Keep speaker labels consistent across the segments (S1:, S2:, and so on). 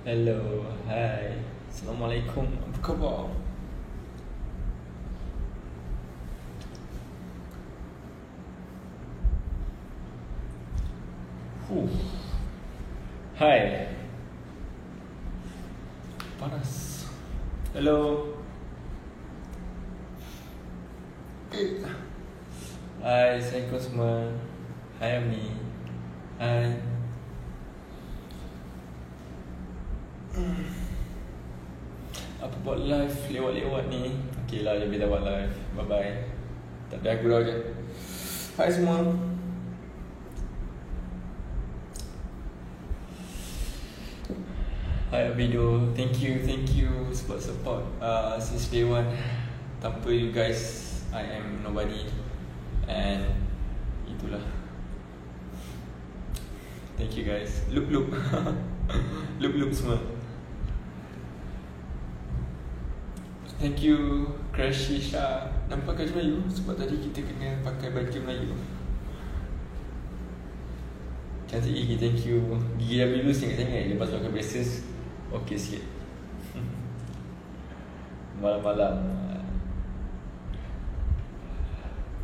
S1: Hello, hai. Assalamualaikum. Apa khabar? Huh. Hai. Panas. Hello. Hai, Assalamualaikum semua. Hai Ami. Hai. Apa buat live lewat-lewat ni? Okay lah, lebih dah buat live. Bye-bye. Tak ada gurau je. Hai semua. Hai Abido. Thank you support since day one. Tanpa you guys, I am nobody. And itulah. Thank you guys. Loop Loop semua. Thank you Krashisha. Nampak baju Melayu? Sebab tadi kita kena pakai baju Melayu. Cantik gigi, thank you. Gigi dah biru sangat-sangat. Lepas pakai braces, okey sikit. Malam-malam.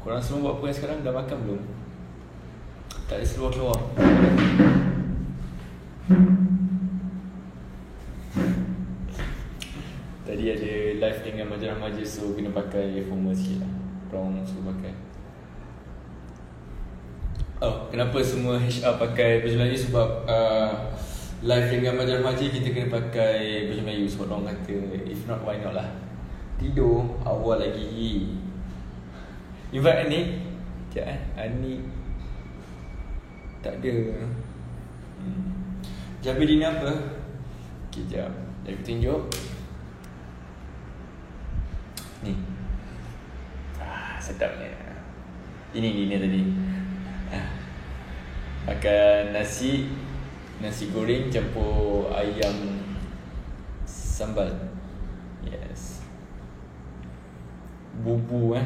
S1: Korang semua buat apa yang sekarang? Dah makan belum? Tak ada seluar-keluar. Tadi ada live dengan remaja-remaja, so kena pakai formal sikit lah. Korang suruh pakai. Oh, kenapa semua HR pakai baju Melayu? Sebab live dengan remaja-remaja kita kena pakai baju Melayu. Sebab orang kata, if not, why not lah. Tidur, awal lagi. Invite Anik. Sekejap Anik tak ada. Jabir dinner apa? Sekejap, jadi tunjuk. Ni sedapnya. Ini dinner tadi. Makan nasi goreng campur ayam sambal. Yes. Bubu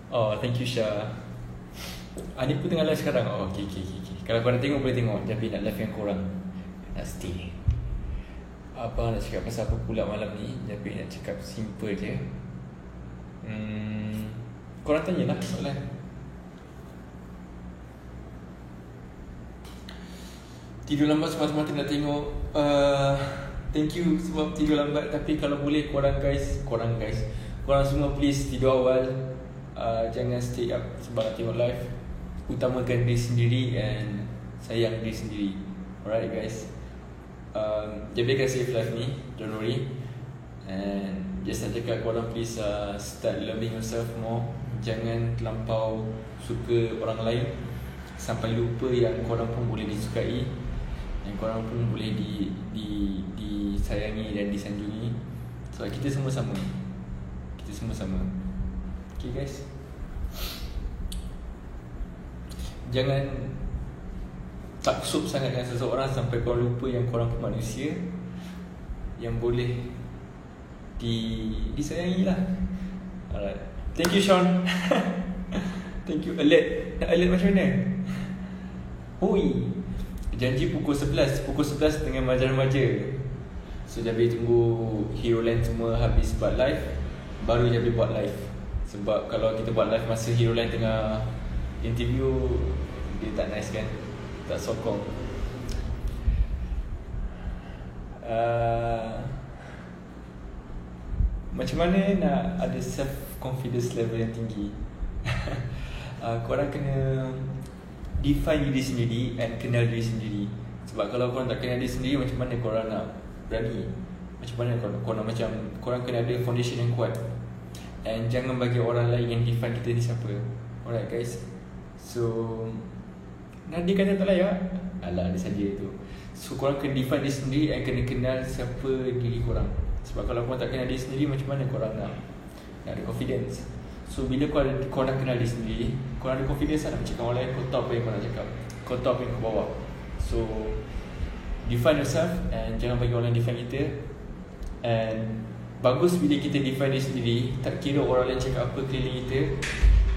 S1: Oh, thank you Syah. Anik pun tengah live sekarang. Oh, okay. Kalau korang tengok boleh tengok. Tapi nak live yang korang nak stay. Apa nak cakap pasal apa pula malam ni? Tapi nak cakap simple je. Korang tanyalah soalan. Tidur lambat semata-mata nak tengok. Thank you sebab tidur lambat. Tapi kalau boleh korang semua please tidur awal. Jangan stay up sebab nak tengok live. Utamakan diri sendiri and sayang diri sendiri. Alright guys. Jadi akan save live ni, don't worry. And just nak cakap korang please start loving yourself more. Jangan terlampau suka orang lain sampai lupa yang korang pun boleh disukai, yang korang pun boleh disayangi dan disanjungi. So kita semua sama. Okay guys. Jangan taksub sangat dengan seseorang sampai korang lupa yang korang pun manusia yang boleh disayangi lah. Alright. Thank you Sean. Thank you. Alert macam mana? Hui. Janji pukul 11 dengan remaja-remaja. So Jabir tunggu Hero Land semua habis buat live, baru Jabir buat live. Sebab kalau kita buat live masa Hero Land tengah interview, dia tak nice kan, tak sokong. Macam mana nak ada self confidence level yang tinggi? Korang kena define diri sendiri and kenal diri sendiri. Sebab kalau korang tak kenal diri sendiri, macam mana korang nak berani? Macam mana korang kena ada foundation yang kuat. And jangan bagi orang lain yang define kita ni siapa. Alright guys. So Nadia kata tak layak. Alah, dia saja tu. So korang kena define diri sendiri and kena kenal siapa diri korang. Sebab kalau korang tak kenal diri sendiri, macam mana korang nak ada confidence? So bila korang nak kenal diri sendiri, korang ada confidence lah nak cakap orang lain. Kau tahu apa yang kau nak cakap, kau tahu apa yang kau bawa. So define yourself and jangan bagi orang lain define kita. And bagus bila kita define diri sendiri. Tak kira orang lain cakap apa keliling kita,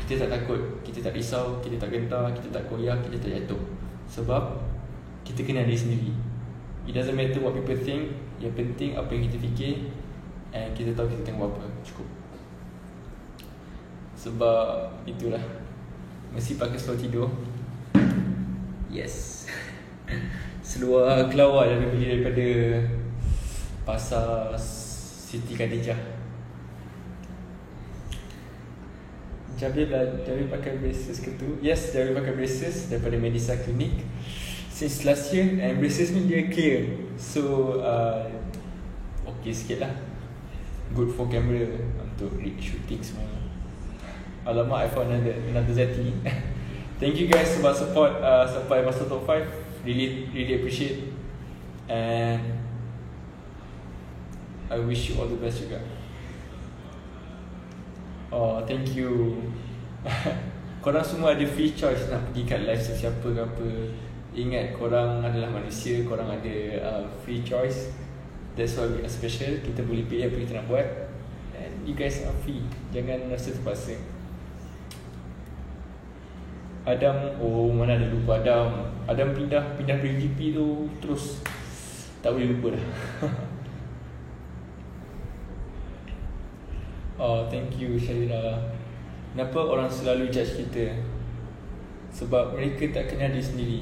S1: kita tak takut, kita tak risau, kita tak gentar, kita tak koyak, kita tak jatuh. Sebab kita kenal diri sendiri. It doesn't matter what people think. Yang penting apa yang kita fikir, and kita tahu kita tengok apa. Cukup. Sebab itulah, mesti pakai slow tidur. Yes. Seluar kelawar yang pergi daripada Pasar Siti Khadijah. Jabir pakai braces ke tu? Yes, Jabir pakai braces daripada Medisa Clinic since last year, and braces ni dia clear. So okay sikit lah. Good for camera untuk shooting semua. Alamak, I found another Zeti. Thank you guys sebab support sampai masa top 5. Really appreciate, and I wish you all the best juga. Oh, thank you. Korang semua ada free choice nak pergi kat live sesiapa ke apa. Ingat, korang adalah manusia, korang ada free choice. That's why we are special. Kita boleh pilih apa kita nak buat, and you guys are free. Jangan rasa terpaksa. Adam, oh mana ada lupa Adam. Adam pindah dari GP tu terus tak boleh lupa dah. Oh, thank you Syarira. Kenapa orang selalu judge kita? Sebab mereka tak kenal diri sendiri.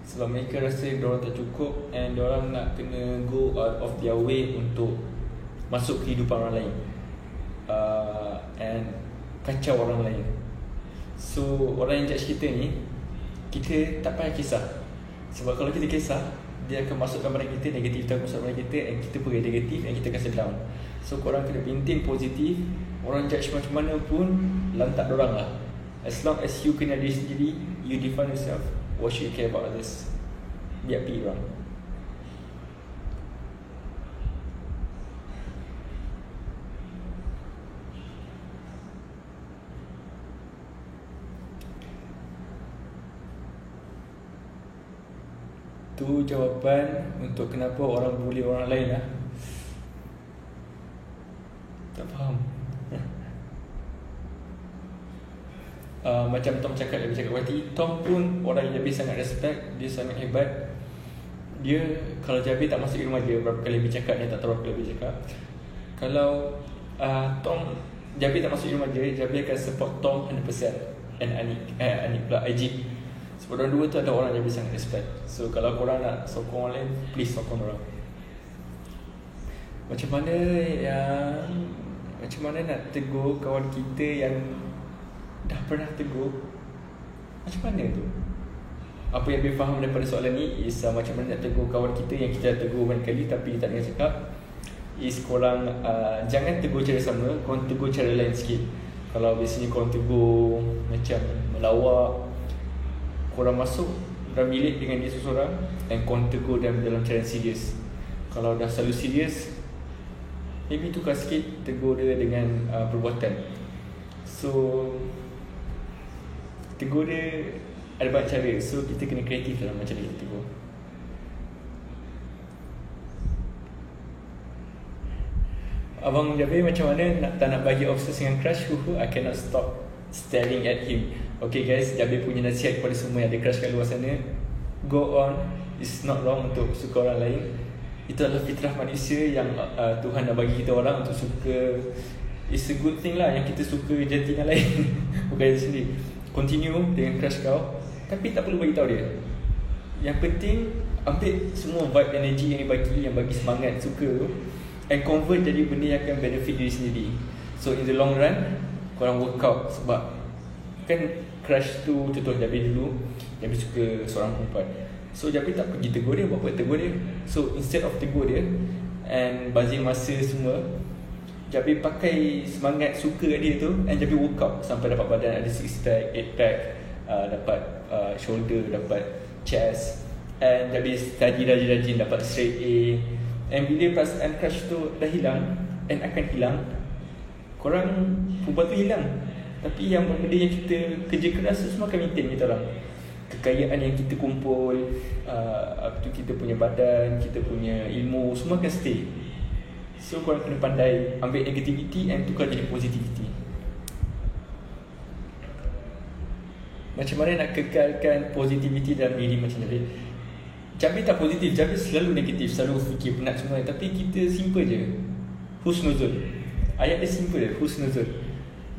S1: Sebab mereka rasa diorang tak cukup, and diorang nak kena go out of their way untuk masuk kehidupan orang lain, and kacau orang lain. So orang yang judge kita ni, kita tak payah kisah. Sebab kalau kita kisah, dia akan masukkan pada kita, negatif akan masuk pada kita, and kita pergi negatif, and kita akan down. So korang kena maintain positif. Orang judge macam mana pun, lantak dorang lah. As long as you kenal diri sendiri, you define yourself, what should you care about others? Biar pergi orang. Tu jawapan untuk kenapa orang bully orang lain lah. Tak faham. Macam Tom cakap tadi, Tom pun orang yang Jabir sangat respect. Dia sangat hebat. Dia, kalau Jabir tak masuk rumah dia, berapa kali Jabir cakap, dia tak tahu berapa kali Jabir cakap, kalau Jabir tak masuk rumah dia, Jabir akan support Tom 100%. And Anik pula, Ajib. Sebab orang dua tu ada orang yang Jabir sangat respect. So kalau korang nak sokong orang lain, please sokong orang. Macam mana nak tegur kawan kita yang dah pernah tegur? Macam mana tu? Apa yang Jabir faham daripada soalan ni is macam mana nak tegur kawan kita yang kita dah tegur banyak kali tapi tak dengar cakap, is korang jangan tegur cara sama, korang tegur cara lain sikit. Kalau biasanya korang tegur macam melawak, korang masuk dalam bilik dengan dia seseorang, and korang tegur dalam cara yang serius. Kalau dah selalu serius, maybe tukar sikit, tegur dia dengan perbuatan. So tegur dia ada banyak cara. So kita kena kreatif dalam macam mana kita tegur. Abang Jabir macam mana tak nak bagi obses dengan crush? I cannot stop staring at him. Okay guys, Jabir punya nasihat kepada semua yang ada crush kat luar sana, go on. It's not wrong untuk suka orang lain. Itu adalah fitrah manusia yang Tuhan dah bagi kita orang untuk suka. It's a good thing lah yang kita suka jantingan lain. Bukan dia sendiri. Continue dengan crush kau, tapi tak perlu bagi tahu dia. Yang penting ambil semua vibe energy yang bagi semangat, suka tu, and convert jadi benda yang akan benefit diri sendiri. So in the long run, korang work out. Sebab kan crush tu, contoh Jabir dulu, Jabir suka seorang perempuan. So Jabir tak pergi tegur dia, buat tegur dia. So instead of tegur dia and bazir masa semua, Jabir pakai semangat suka kat dia tu, and Jabir work out sampai dapat badan ada 6 pack, 8 pack, dapat shoulder, dapat chest, and Jabir study rajin-rajin, dapat straight A. And bila perasaan crush tu dah hilang, and akan hilang, korang perempuan tu hilang. Tapi yang benda yang kita kerja keras tu semua akan maintain kita orang. Kekayaan yang kita kumpul, kita punya badan, kita punya ilmu, semua akan stay. So korang kena pandai ambil negativity and tukar jadi positivity. Macam mana nak kekalkan positivity dalam diri macam tadi? Jabir tak positif, Jabir selalu negatif, selalu fikir penat semua. Tapi kita simple je, husnuzul. Ayat dia simple je, husnuzul.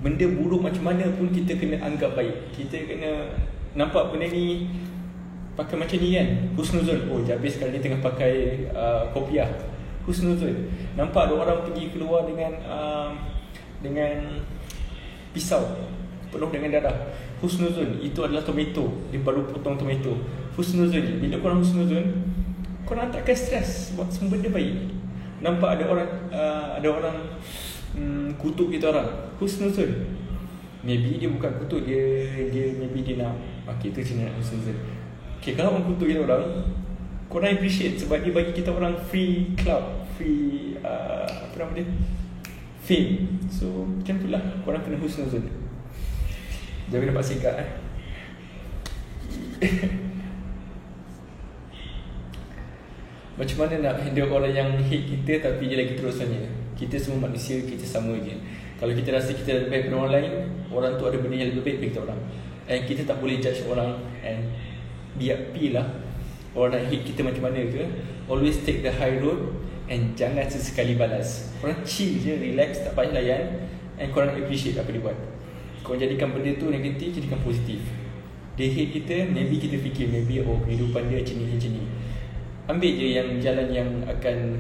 S1: Benda buruk macam mana pun kita kena anggap baik. Kita kena nampak benda ni pakai macam ni kan, husnuzul. Oh, Jabir sekarang ni tengah pakai kopiah, husnuzul. Nampak ada orang pergi keluar dengan pisau penuh dengan darah, husnuzul. Itu adalah tomato, dia baru potong tomato, husnuzul. Bila korang husnuzul, korang takkan stres buat semua benda baik. Nampak ada orang kutuk kita orang, husnuzul. Maybe dia bukan kutuk, dia maybe dia nak, okay, itu macam nak husnuzul. Okay, kalau orang kutuk kita orang, korang appreciate sebab dia bagi kita orang free cloud, free apa nama dia, fame. So macam tu lah, korang kena husnuzul. Jangan dapat singkat Macam mana nak handle orang yang hate kita tapi dia lagi terus tanya. Kita semua manusia, kita sama je. Kalau kita rasa kita lebih baik daripada orang lain, orang tu ada benda yang lebih baik daripada kita orang, and kita tak boleh judge orang. And pilih orang nak hate kita macam mana ke, always take the high road. And jangan sesekali balas. Korang chill je, relax, tak payah layan. And korang appreciate apa dia buat. Korang jadikan benda tu negatif, jadikan positif. Dia hate kita, maybe kita fikir, maybe kehidupan dia macam ni. Ambil je yang jalan yang akan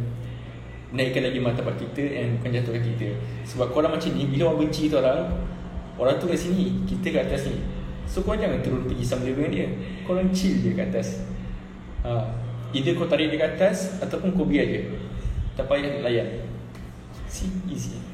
S1: naikkan lagi martabat kita, and bukan jatuhkan kita. Sebab korang macam ni, bila orang benci tu orang tu kat sini, kita kat atas ni. So korang jangan turun pergi sama level dengan dia. Korang chill je kat atas. Either kau tarik dia kat atas, ataupun kau biar je, tak payah layan. See, easy.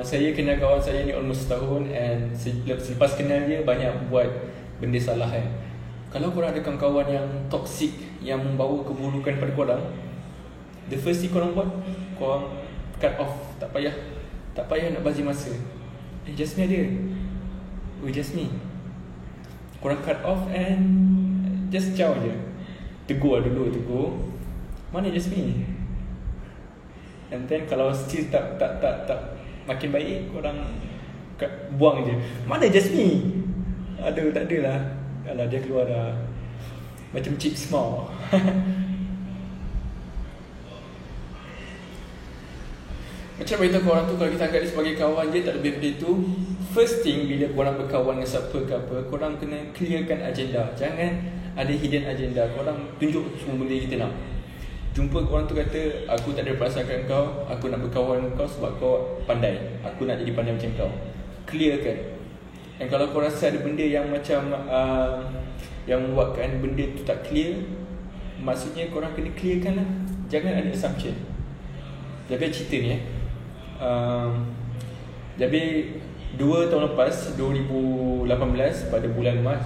S1: Saya kenal kawan saya ni almost setahun, and selepas kenal dia banyak buat benda salah kan. Kalau korang ada kawan-kawan yang toxic, yang membawa keburukan pada korang, the first thing korang buat, korang cut off. Tak payah nak bagi masa. Jasmine ada, Jasmine, korang cut off and just jauh je. Tegur dulu, mana Jasmine. And then kalau still tak makin baik, korang buang je. Mana Jasmine? Aduh, tak ada lah. Alah, dia keluar dah macam chip small. Macam beritahu korang tu, kalau kita anggap dia sebagai kawan, dia tak lebih daripada itu. First thing, bila korang berkawan dengan siapa ke apa, korang kena clearkan agenda. Jangan ada hidden agenda. Korang tunjuk semua benda kita nak. Jumpa orang tu kata, aku tak ada perasaan kat kau, aku nak berkawan dengan kau sebab kau pandai, aku nak jadi pandai macam kau. Clearkan. Dan kalau kau rasa ada benda yang macam yang membuatkan benda tu tak clear, maksudnya korang kena clearkan lah. Jangan ada assumption. Jabir cerita ni Jabir 2 tahun lepas, 2018, pada bulan Mac,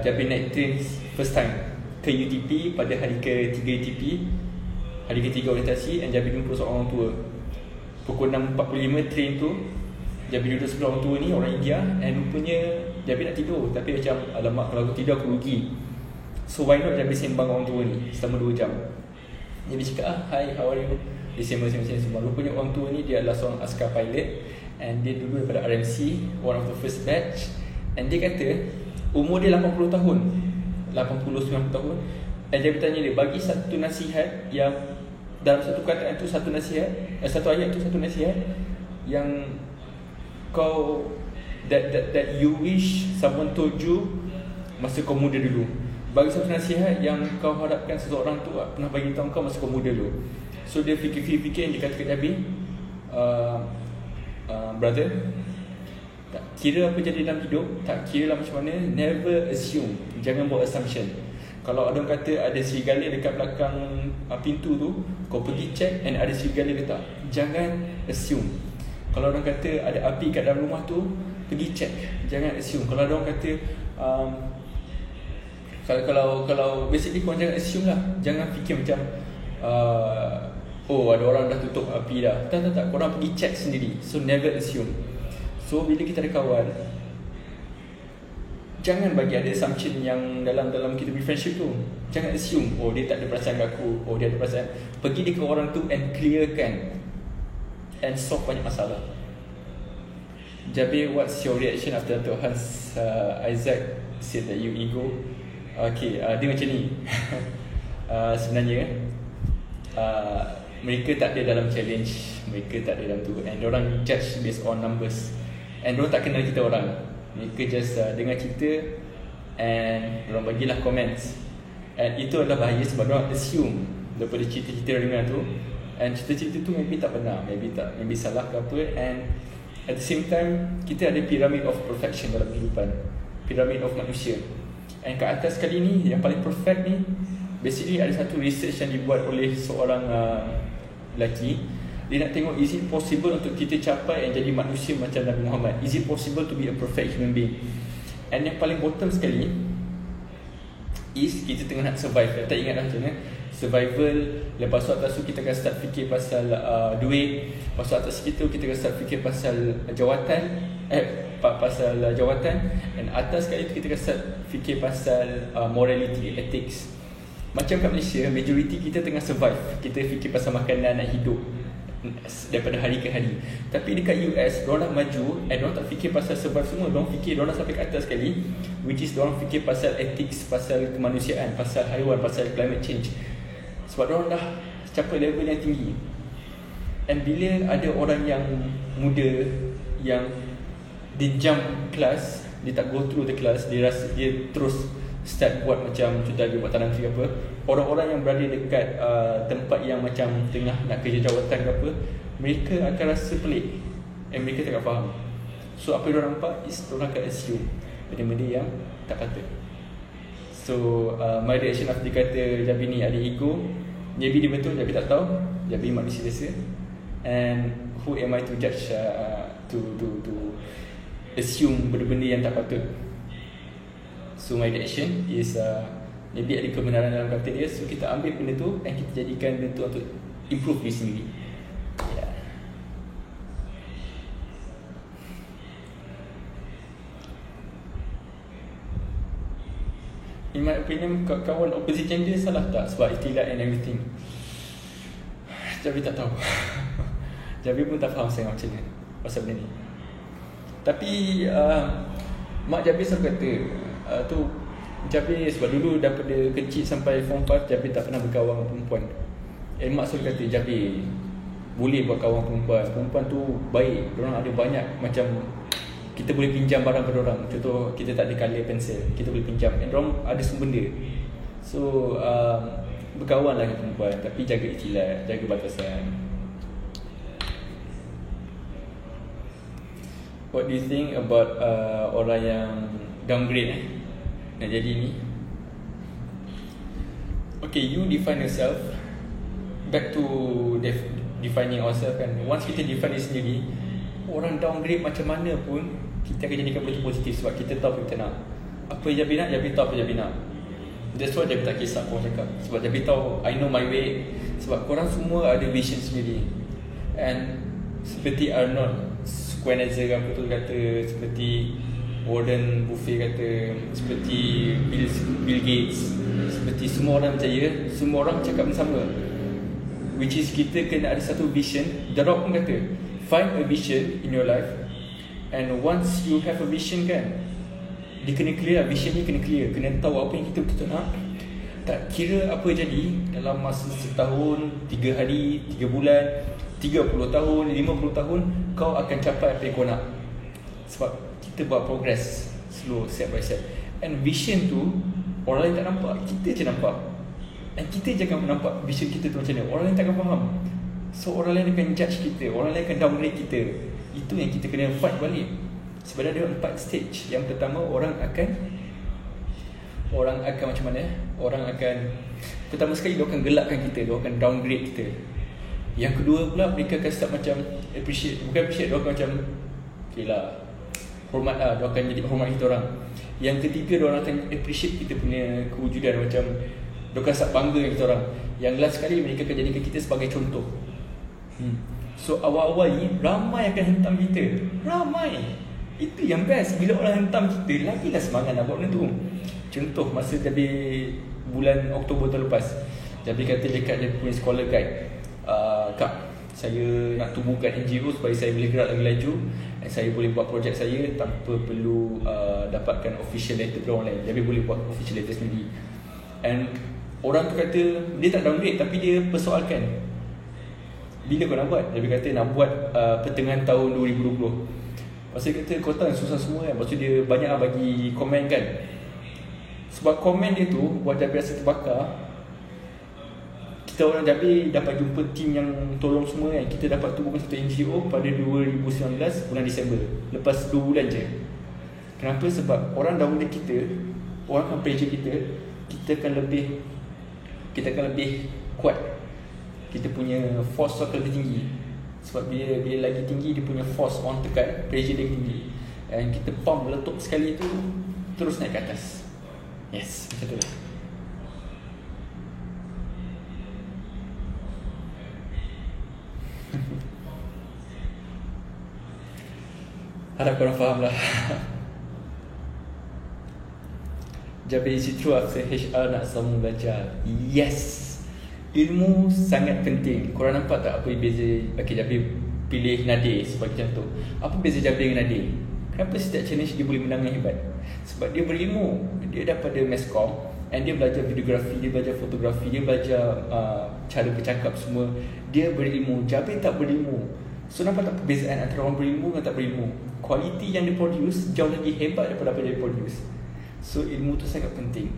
S1: Jabir naik train first time ke UTP pada hari ke-3 UTP, hari ke-3 orientasi, dan Jabir jumpa seorang orang tua. Pukul 6.45 train tu, Jabir duduk sebelah orang tua ni, orang India, and rupanya Jabir nak tidur, tapi macam, alamak, kalau aku tidur aku rugi. So why not Jabir sembang orang tua ni selama 2 jam. Jabir cakap, hi, how are you? Dia sembang. Rupanya orang tua ni dia adalah seorang askar pilot, and dia dulu daripada RMC, one of the first batch. And dia kata umur dia 80 tahun, 80-90 tahun. Dan dia bertanya dia, bagi satu nasihat yang dalam satu kataan tu, satu nasihat, satu ayat tu, satu nasihat yang kau that you wish someone told you masa kau muda dulu. Bagi satu nasihat yang kau harapkan seseorang tu pernah bagi tahu kau masa kau muda dulu. So dia fikir, dia kata kat Nabi, brother, tak kira apa jadi dalam hidup, tak kira lah macam mana, never assume. Jangan buat assumption. Kalau ada orang kata ada serigala dekat belakang pintu tu, kau pergi check and ada serigala ke tak. Jangan assume. Kalau orang kata ada api kat dalam rumah tu, pergi check. Jangan assume. Kalau ada orang kata kalau basically kau jangan assume lah. Jangan fikir macam oh, ada orang dah tutup api dah. Tak. Korang pergi check sendiri. So never assume. So bila kita ada kawan, jangan bagi ada assumption yang dalam kita punya friendship tu. Jangan assume, oh dia tak ada perasaan kat aku, oh dia ada perasaan. Pergi dia ke orang tu and clearkan. and solve banyak masalah. Jabir, what's your reaction after Dato' Hans Isaac said that you ego? Okay, dia macam ni. Sebenarnya mereka tak ada dalam challenge, mereka tak ada dalam tu, and orang judge based on numbers, and orang tak kenal kita orang. Mereka just dengar cerita and orang bagilah comments, and itu adalah bahaya sebab orang assume daripada cerita-cerita dengar tu, and cerita-cerita tu maybe tak benar, maybe salah ke apa. And at the same time, kita ada pyramid of perfection dalam kehidupan, pyramid of manusia, and kat atas kali ni yang paling perfect ni, basically ada satu research yang dibuat oleh seorang lelaki. Dia nak tengok, is it possible untuk kita capai and jadi manusia macam Nabi Muhammad? Is it possible to be a perfect human being? And yang paling bottom sekali is kita tengah nak survive. Tak ingat dah macam mana survival. Lepas tu atas tu kita akan start fikir pasal duit. Lepas tu atas situ kita akan start fikir pasal jawatan. Pasal jawatan. And atas sekali tu kita akan start fikir pasal morality, ethics. Macam kat Malaysia, majority kita tengah survive. Kita fikir pasal makanan, nak hidup daripada hari ke hari. Tapi dekat US, diorang dah maju, and diorang tak fikir pasal survive semua. Diorang fikir, diorang dah sampai ke atas sekali, which is diorang fikir pasal ethics, pasal kemanusiaan, pasal haiwan, pasal climate change. Sebab diorang dah capai level yang tinggi. And bila ada orang yang muda yang dia jump class, dia tak go through the class, dia rasa dia terus start buat macam contoh dia buat tanam tree apa, orang-orang yang berada dekat tempat yang macam tengah nak kerja jawatan ke apa, mereka akan rasa pelik and mereka tak faham. So apa yang diorang nampak is diorang akan assume benda-benda yang tak patut. So my reaction after dia kata Jabir ni ada ego, maybe dia betul, Jabir tak tahu, Jabir manusia biasa, and who am I to judge to assume benda-benda yang tak patut. So my reaction is maybe ada kebenaran dalam kata dia. So kita ambil benda tu dan kita jadikan benda tu untuk improve diri sendiri. Yeah. In my opinion, kawan opposite gender salah tak sebab istilah and everything? Jabir tak tahu. Jabir pun tak faham sangat macam ni pasal benda ni. Tapi mak Jabir selalu kata tu Jabir sebab dulu daripada kecil sampai form 5 Jabir tak pernah berkawan dengan perempuan. Mak selalu kata Jabir boleh buat kawan perempuan. Perempuan tu baik, diorang ada banyak macam kita boleh pinjam barang pada orang. Contoh kita tak ada colour pensel, kita boleh pinjam, and diorang ada semua benda. So berkawanlah dengan perempuan, tapi jaga ikhtilat, jaga batasan. What do you think about orang yang downgrade nak jadi ni? Okay, you define yourself. Back to defining ourselves kan. Once kita define diri sendiri, orang downgrade macam mana pun kita akan jadikan benda positif. Sebab kita tahu apa kita nak. Apa yang Jabir nak, Jabir tahu apa Jabir nak. That's why Jabir tak kisah korang cakap. Sebab Jabir tahu I know my way. Sebab korang semua ada vision sendiri. And seperti Arnold Schwarzenegger apa tu kata, seperti Warren Buffett kata, seperti Bill Gates, seperti semua orang percaya, semua orang cakap sama, which is kita kena ada satu vision. The Rock pun kata, find a vision in your life, and once you have a vision kan, dia kena clear lah. Vision ni kena clear, kena tahu apa yang kita betul nak. Tak kira apa jadi dalam masa setahun, 3 hari, 3 bulan, 30 tahun, 50 tahun, kau akan capai apa yang kau nak. Sebab kita buat progress slow, step by step. And vision tu orang lain tak nampak, kita je nampak. And kita je akan nampak vision kita tu macam mana. Orang lain tak akan faham. So orang lain akan judge kita, orang lain akan downgrade kita. Itu yang kita kena fight balik. Sebenarnya ada 4 stage. Yang pertama, orang akan macam mana? Orang akan, pertama sekali dia akan gelapkan kita, dia akan downgrade kita. Yang kedua pula, mereka akan start macam appreciate. Bukan appreciate, dia akan macam okay lah, hormat lah, dia akan jadi hormat kita orang. Yang ketiga, dia orang akan appreciate kita punya kewujudan, macam dia akan start bangga dengan kita orang. Yang last sekali, mereka akan jadikan kita sebagai contoh. So awal-awal ni ramai akan hentam kita. Ramai. Itu yang best. Bila orang hentam kita, lagilah semangat nak buat benda tu. Contoh masa Jabir bulan Oktober tahun lepas, Jabir kata dekat dia punya scholar guide, Kak, Saya nak tumbuhkan NGO supaya saya boleh gerak lagi laju, dan saya boleh buat projek saya tanpa perlu dapatkan official letter dari orang lain. Jabi boleh buat official letter sendiri. And orang tu kata dia tak downgrade, tapi dia persoalkan, bila kau nak buat? Jabi kata nak buat pertengahan tahun 2020. Lepas tu dia kata kau tahu susah semua kan. Lepas tu dia banyak bagi komen kan. Sebab komen dia tu buat Jabi rasa terbakar. Kita orang Jabi dapat jumpa tim yang tolong semua kan. Kita dapat tubuhkan satu NGO pada 2019 bulan Disember. Lepas 2 bulan je. Kenapa? Sebab orang downgrade kita, orang akan pressure kita, kita akan lebih kuat. Kita punya force akan lebih tinggi. Sebab bila lagi tinggi, dia punya force orang tekan, pressure dia tinggi. Dan kita pump meletup sekali tu, terus naik ke atas. Yes, macam tu lah. Harap korang faham lah. Jabi, is it true after HR nak sambung belajar? Yes. Ilmu sangat penting. Korang nampak tak apa beza? Okay, Jabi pilih Nadir sebagai contoh. Apa beza Jabi dengan Nadir? Kenapa setiap challenge dia boleh menang yang hebat? Sebab dia berilmu. Dia daripada Mescom, and dia belajar videografi, dia belajar fotografi, dia belajar cara bercakap semua. Dia berilmu. Jabi tak berilmu. So nampak tak perbezaan antara orang berilmu dan tak berilmu? Kualiti yang dia produce jauh lagi hebat daripada apa yang dia produce. So ilmu tu sangat penting.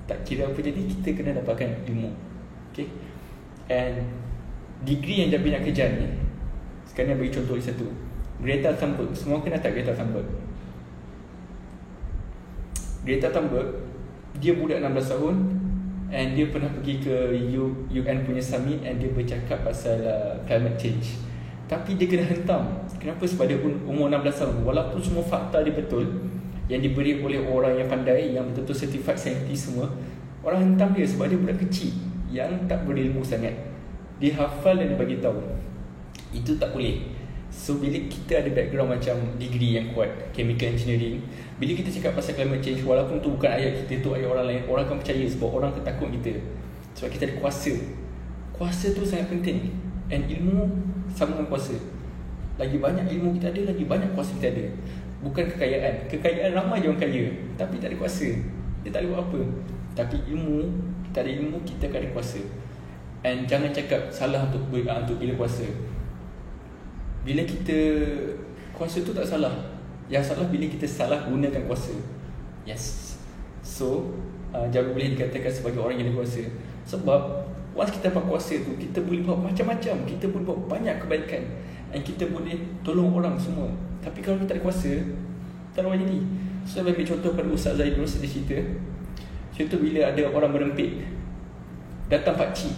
S1: Tak kira apa jadi, kita kena dapatkan ilmu. Okay. And degree yang Jabi nak kejar ni, sekarang bagi contoh lagi satu, Greta Thunberg. Semua kenal tak Greta Thunberg? Greta Thunberg, dia budak 16 tahun, and dia pernah pergi ke UN punya summit, and dia bercakap pasal climate change. Tapi dia kena hentam. Kenapa? Sebab dia umur 16 tahun. Walaupun semua fakta dia betul, yang diberi oleh orang yang pandai, yang betul-betul certified scientist semua, orang hentam dia sebab dia budak kecil yang tak berilmu sangat. Dia hafal dan dia bagi tahu. Itu tak boleh. So bila kita ada background macam degree yang kuat, chemical engineering, bila kita cakap pasal climate change, walaupun tu bukan ayat kita, tu ayat orang lain, orang akan percaya sebab orang akan takut kita. Sebab kita ada kuasa. Kuasa tu sangat penting. And ilmu sama dengan kuasa. Lagi banyak ilmu kita ada, lagi banyak kuasa kita ada. Bukan kekayaan. Kekayaan ramai je orang kaya, tapi tak ada kuasa. Dia tak boleh buat apa. Tapi ilmu, kita ada ilmu, kita akan ada kuasa. And jangan cakap salah untuk bila kuasa. Bila kita, kuasa tu tak salah. Yang salah bila kita salah gunakan kuasa. Yes. So jangan boleh dikatakan sebagai orang yang ada kuasa. Sebab once kita dapat kuasa tu, kita boleh buat macam-macam. Kita boleh buat banyak kebaikan, dan kita boleh tolong orang semua. Tapi kalau kita tak ada kuasa, tak ada orang jadi. So saya ambil contoh pada Ustaz Zaidul. Dia cerita, contoh bila ada orang merempit, datang pakcik,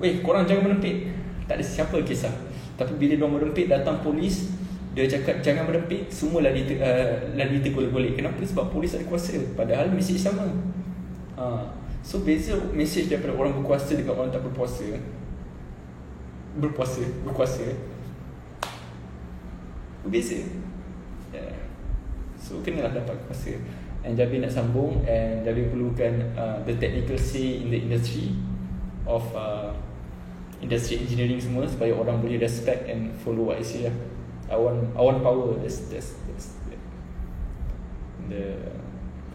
S1: weh korang jangan merempit. Tak ada siapa kisah. Tapi bila diorang merempit, datang polis, dia cakap jangan merempit, semua lari tergolek-golek. Kenapa? Sebab polis ada kuasa. Padahal mesej sama. So beza mesej daripada orang berkuasa dengan orang tak berkuasa. Berkuasa berbeza. So kenalah dapat kuasa. And Jabi nak sambung, and Jabi perlukan the technical say in the industry of industry engineering semua, supaya orang boleh respect and follow what I say lah. I want power. That's the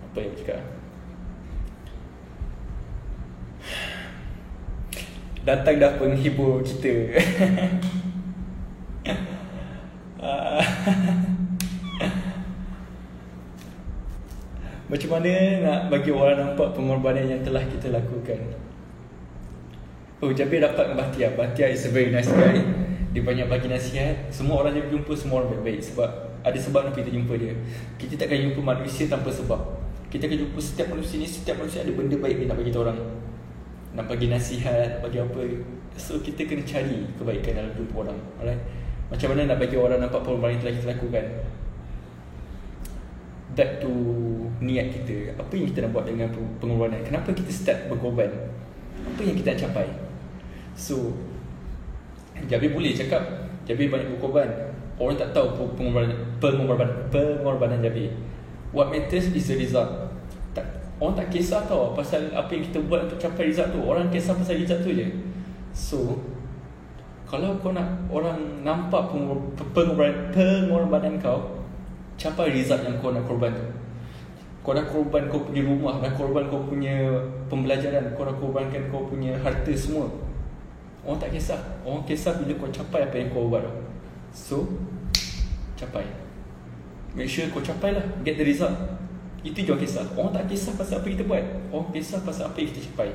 S1: apa yang cakap. Datang dah penghibur kita. Macam mana nak bagi orang nampak pengorbanan yang telah kita lakukan? Oh, Jabi dapat dengan Bahtiar. Bahtiar is a very nice guy. Dia banyak bagi nasihat. Semua orang yang jumpa, semua orang baik-baik. Sebab ada sebab kenapa kita jumpa dia. Kita takkan jumpa manusia tanpa sebab. Kita akan jumpa setiap manusia ni, setiap manusia ada benda baik dia nak bagi kita orang. Nak bagi nasihat, bagi apa. So kita kena cari kebaikan dalam jumpa orang. Alright? Macam mana nak bagi orang nampak pengorbanan yang telah kita lakukan? Back to niat kita. Apa yang kita nak buat dengan pengorbanan? Kenapa kita start berkorban? Apa yang kita nak capai? So Jabi boleh cakap Jabi banyak berkorban. Orang tak tahu pengorbanan Jabi. What matters is the result. Orang tak kisah tau pasal apa yang kita buat untuk capai result tu. Orang kisah pasal result tu je. So Kalau kau nak orang nampak pengorbanan kau, capai result yang kau nak korban tu. Kau dah korban kau punya rumah, dah korban kau punya pembelajaran, kau dah korbankan kau punya harta semua. Orang tak kisah. Orang kisah bila kau capai apa yang kau buat. So, capai. Make sure kau capai lah, get the result. Itu je orang kisah. Orang tak kisah pasal apa kita buat. Orang kisah pasal apa yang kita capai.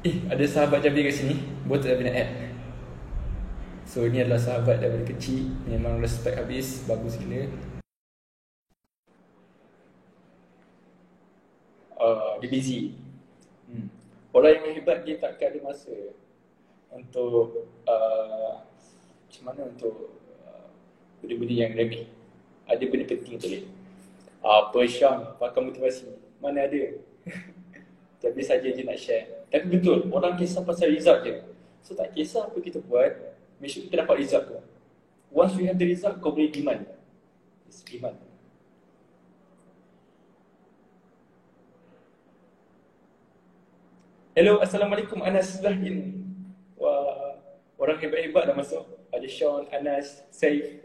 S1: Ada sahabat Jabi kat sini. Buat tak nak add. So ni adalah sahabat daripada kecil. Memang respect habis. Bagus gila. Dia busy. Orang yang hebat dia takkan ada masa untuk macam mana untuk benda-benda yang remeh. Ada benda penting tulis. Apa Syam, pakar motivasi. Mana ada. Tapi saja je nak share. Tapi betul, orang kisah pasal result je. So tak kisah apa kita buat, make sure kita dapat result tu. Once we have the result, kau boleh demand. It's demand. Hello, Assalamualaikum Anas Zahin. Wah, orang hebat-hebat dah masuk. Ada Sean, Anas, Saif.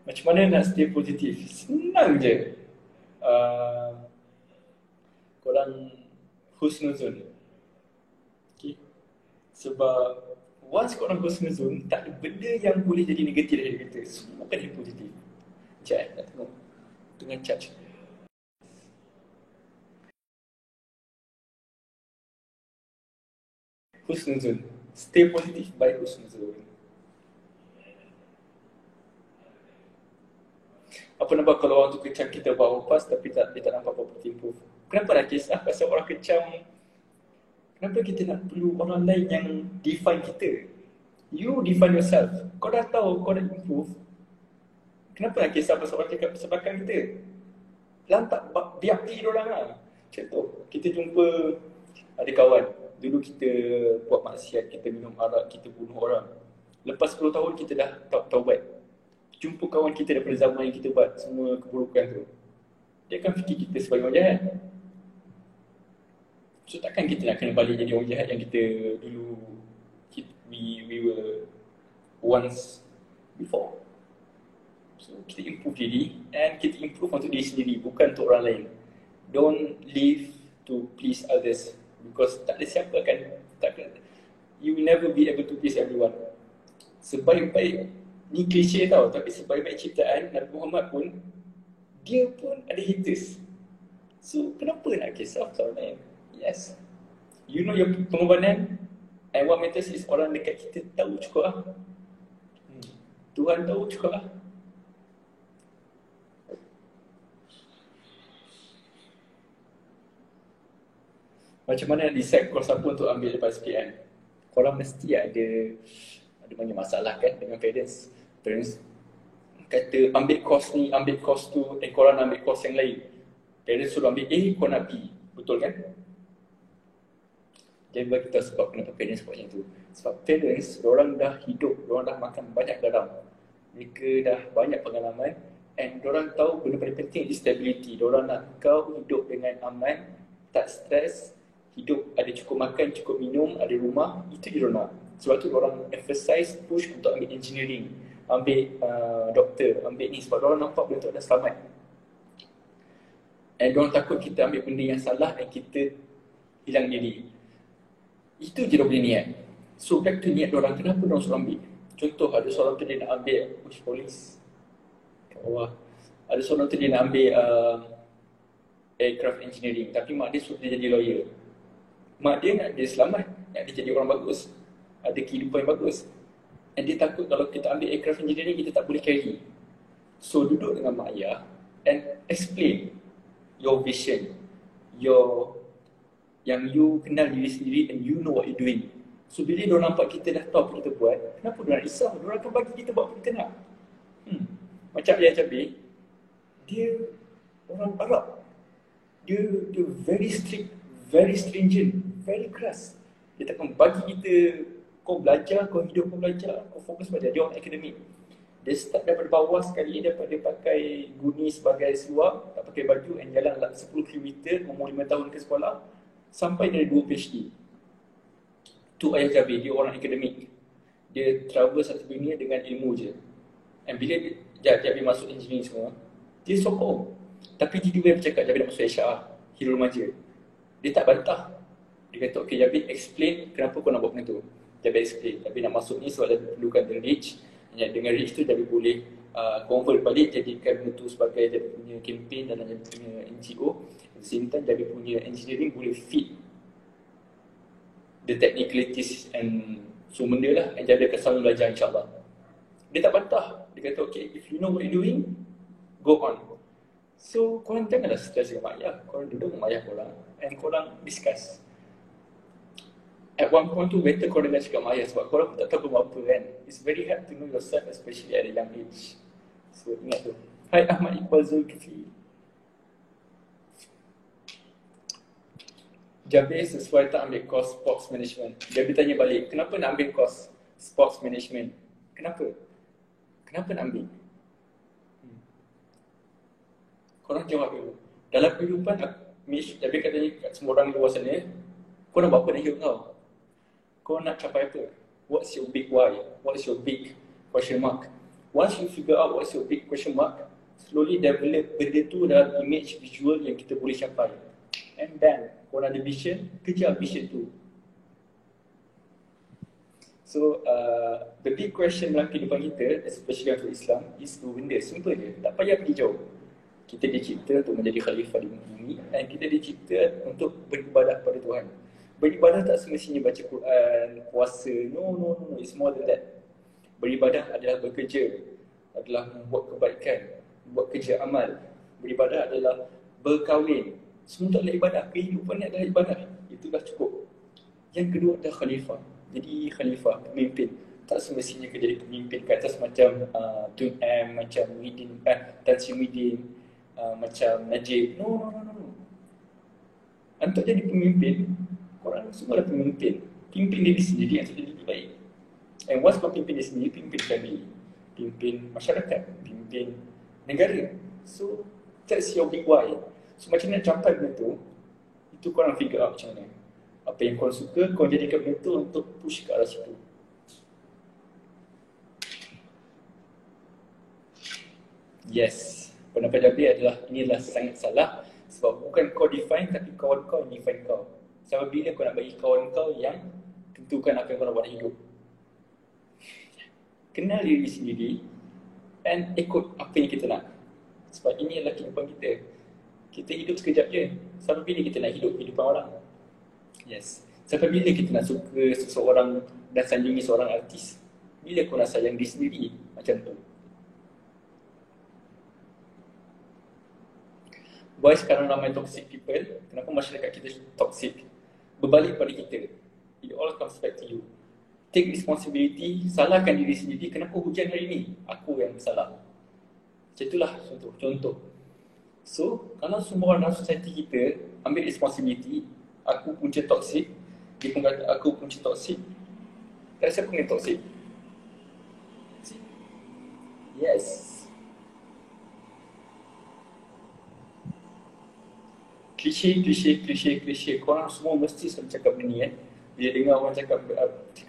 S1: Macam mana nak stay positif? Senang je. Korang husnuzon. Okay. Sebab once korang husnuzon, tak ada benda yang boleh jadi negatif dari kita. Semua akan jadi positif. Sekejap nak tengok. Tengah charge. Husnuzon. Stay positif by husnuzon. Apa nampak kalau orang tu kecam kita buat lepas tapi dia tak nampak apa-apa improve. Kenapa nak kisah pasal orang kecam? Kenapa kita nak perlu orang lain yang define kita? You define yourself. Kau dah tahu kau dah improve. Kenapa nak kisah pasal orang cakap pasal belakang kita? Lantak biar pergi diorang lah. Contoh, kita jumpa ada kawan. Dulu kita buat maksiat, kita minum arak, kita bunuh orang. Lepas 10 tahun kita dah taubat. Jumpa kawan kita daripada zaman yang kita buat semua keburukan tu. Dia akan fikir kita sebagai orang jahat. So takkan kita nak kena balik jadi orang jahat yang kita dulu we were once before. So kita improve diri and kita improve untuk diri sendiri, bukan untuk orang lain. Don't live to please others because tak ada siapa takkan you will never be able to please everyone. Sebaik-baik, ni klise tau, tapi sebaik-baik ciptaan Nabi Muhammad pun dia pun ada haters. So kenapa nak kisah pasal orang lain? Yes, you know your pengorbanan, and what matters is orang dekat kita tahu cukup lah. Tuhan tahu cukup lah. Macam mana decide course apa untuk ambil lepas SPM? Korang mesti ada banyak masalah kan dengan parents. Parents kata ambil course ni, ambil course tu, korang ambil course yang lain. Parents suruh ambil A, kau nak B. Betul kan? Jangan bagi tahu sebab kenapa parents buat macam tu. Sebab parents, diorang dah hidup, diorang dah makan banyak garam. Mereka dah banyak pengalaman and diorang tahu benda paling penting is stability. Diorang nak kau hidup dengan aman, tak stres, hidup ada cukup makan, cukup minum, ada rumah. Itu diorang nak. Sebab tu diorang emphasize, push untuk ambil engineering, ambil doktor, ambil ni. Sebab diorang nampak benda tu dah selamat. And diorang takut kita ambil benda yang salah dan kita hilang diri. Itu je dia punya niat. So back to niat diorang, kenapa diorang suruh ambil? Contoh, ada seorang tu dia nak ambil polis kat bawah. Ada seorang tu dia nak ambil aircraft engineering, tapi mak dia suruh dia jadi lawyer. Mak dia nak dia selamat, nak dia jadi orang bagus, ada kehidupan yang bagus. And dia takut kalau kita ambil aircraft engineering, kita tak boleh carry. So duduk dengan mak ayah and explain your vision, yang you kenal diri sendiri and you know what you doing. So bila diorang nampak kita dah tahu apa kita buat, kenapa diorang risau? Diorang akan bagi kita buat apa kita nak. Macam Ayah Cabai, dia orang Arab. Dia very strict, very stringent, very keras. Dia takkan bagi kita, kau belajar, kau hidup, kau belajar, kau fokus belajar. Dia orang akademik. Dia start daripada bawah sekali, daripada dia pakai guni sebagai seluar, tak pakai baju, and jalan 10 km, umur 5 tahun ke sekolah, sampai dari 2 PhD. Tu ayah Jabir, dia orang akademik. Dia travel satu dunia dengan ilmu je. And bila Jabir masuk engineering semua, dia sokong. Tapi tiba-tiba dia bercakap Jabir nak masuk HR, hero remaja. Dia tak bantah. Dia kata, okay Jabir explain kenapa kau nak buat benda tu. Jabir explain, Jabir nak masuk ni sebab Jabir perlukan the reach. Dengan reach tu Jabir boleh convert balik, jadikan benda tu sebagai Jabir punya campaign dalam Jabir punya NGO. At the same time Jabir punya engineering boleh fit the technicalities and so benda lah, and Jabir akan selalu belajar insyaAllah. Dia tak bantah. Dia kata, okay, if you know what you're doing, go on. So, korang janganlah stress dengan mak ayah. Korang duduk dengan mak ayah korang and korang discuss. At one point tu, better korang dengar cakap mak ayah sebab korang pun tak tahu apa kan. It's very hard to know yourself, especially at a young age. So, ingat tu. Hai Ahmad Iqbal Zulkifli. Jabir sesuai tak ambil course sports management. Jabir tanya balik, kenapa nak ambil course sports management? Kenapa? Kenapa nak ambil? Korang jawab dulu. Dalam kehidupan, Jabir katanya kat semua orang luar sana, kau nak buat apa nak hidup kau? Kau nak capai apa? What's your big why? What's your big question mark? Once you figure out what's your big question mark, slowly develop benda tu dalam image visual yang kita boleh capai. And then, korang ada vision, kejar vision tu. So, the big question dalam kehidupan kita, especially untuk Islam, is dua benda, simple je, tak payah pergi jauh. Kita dicipta untuk menjadi khalifah di bumi dan kita dicipta untuk beribadah kepada Tuhan. Beribadah tak semestinya baca Quran, puasa, no, it's more than that. Beribadah adalah bekerja, adalah membuat kebaikan, buat kerja amal. Beribadah adalah berkahwin. Semua adalah ibadah, kehidupan adalah ibadah. Itu dah cukup. Yang kedua adalah khalifah. Jadi khalifah, pemimpin. Tak semestinya ke jadi pemimpin ke atas macam Tun M, macam Muhyiddin, Tan Sri Muhyiddin, macam Najib. No. Untuk jadi pemimpin, korang semua adalah pemimpin. Pimpin diri sendiri yang sudah lebih baik. And once kau pimpin diri sendiri, pimpin family, pimpin masyarakat, pimpin negara. So, that's your big why. So macam mana capai benda tu, itu korang figure out macam mana. Apa yang korang suka, korang jadikan benda tu untuk push ke arah situ. Yes, pendapat Jabir adalah inilah sangat salah. Sebab bukan kau define, tapi kawan kau yang define kau. Sampai bila kau nak bagi kawan kau yang tentukan apa yang kau nak buat hidup. Kenal diri sendiri and ikut apa yang kita nak. Sebab ini adalah kehidupan kita. Kita hidup sekejap je. Sampai bila kita nak hidup kehidupan orang? Yes. Sampai bila kita nak suka seseorang dan sanjungi seorang artis? Bila kau nak sayang diri sendiri? Macam tu. Why sekarang ramai toxic people? Kenapa masyarakat kita toxic? Berbalik pada kita. It all comes back to you. Take responsibility. Salahkan diri sendiri. Kenapa hujan hari ni? Aku yang bersalah. Macam itulah contoh. So, kalau semua orang dalam society kita ambil responsibility, aku punca toxic, dia pun kata aku punca toxic, tak siapa yang toxic? Yes. Klise. Korang semua mesti selalu cakap benda ni Bila dengar orang cakap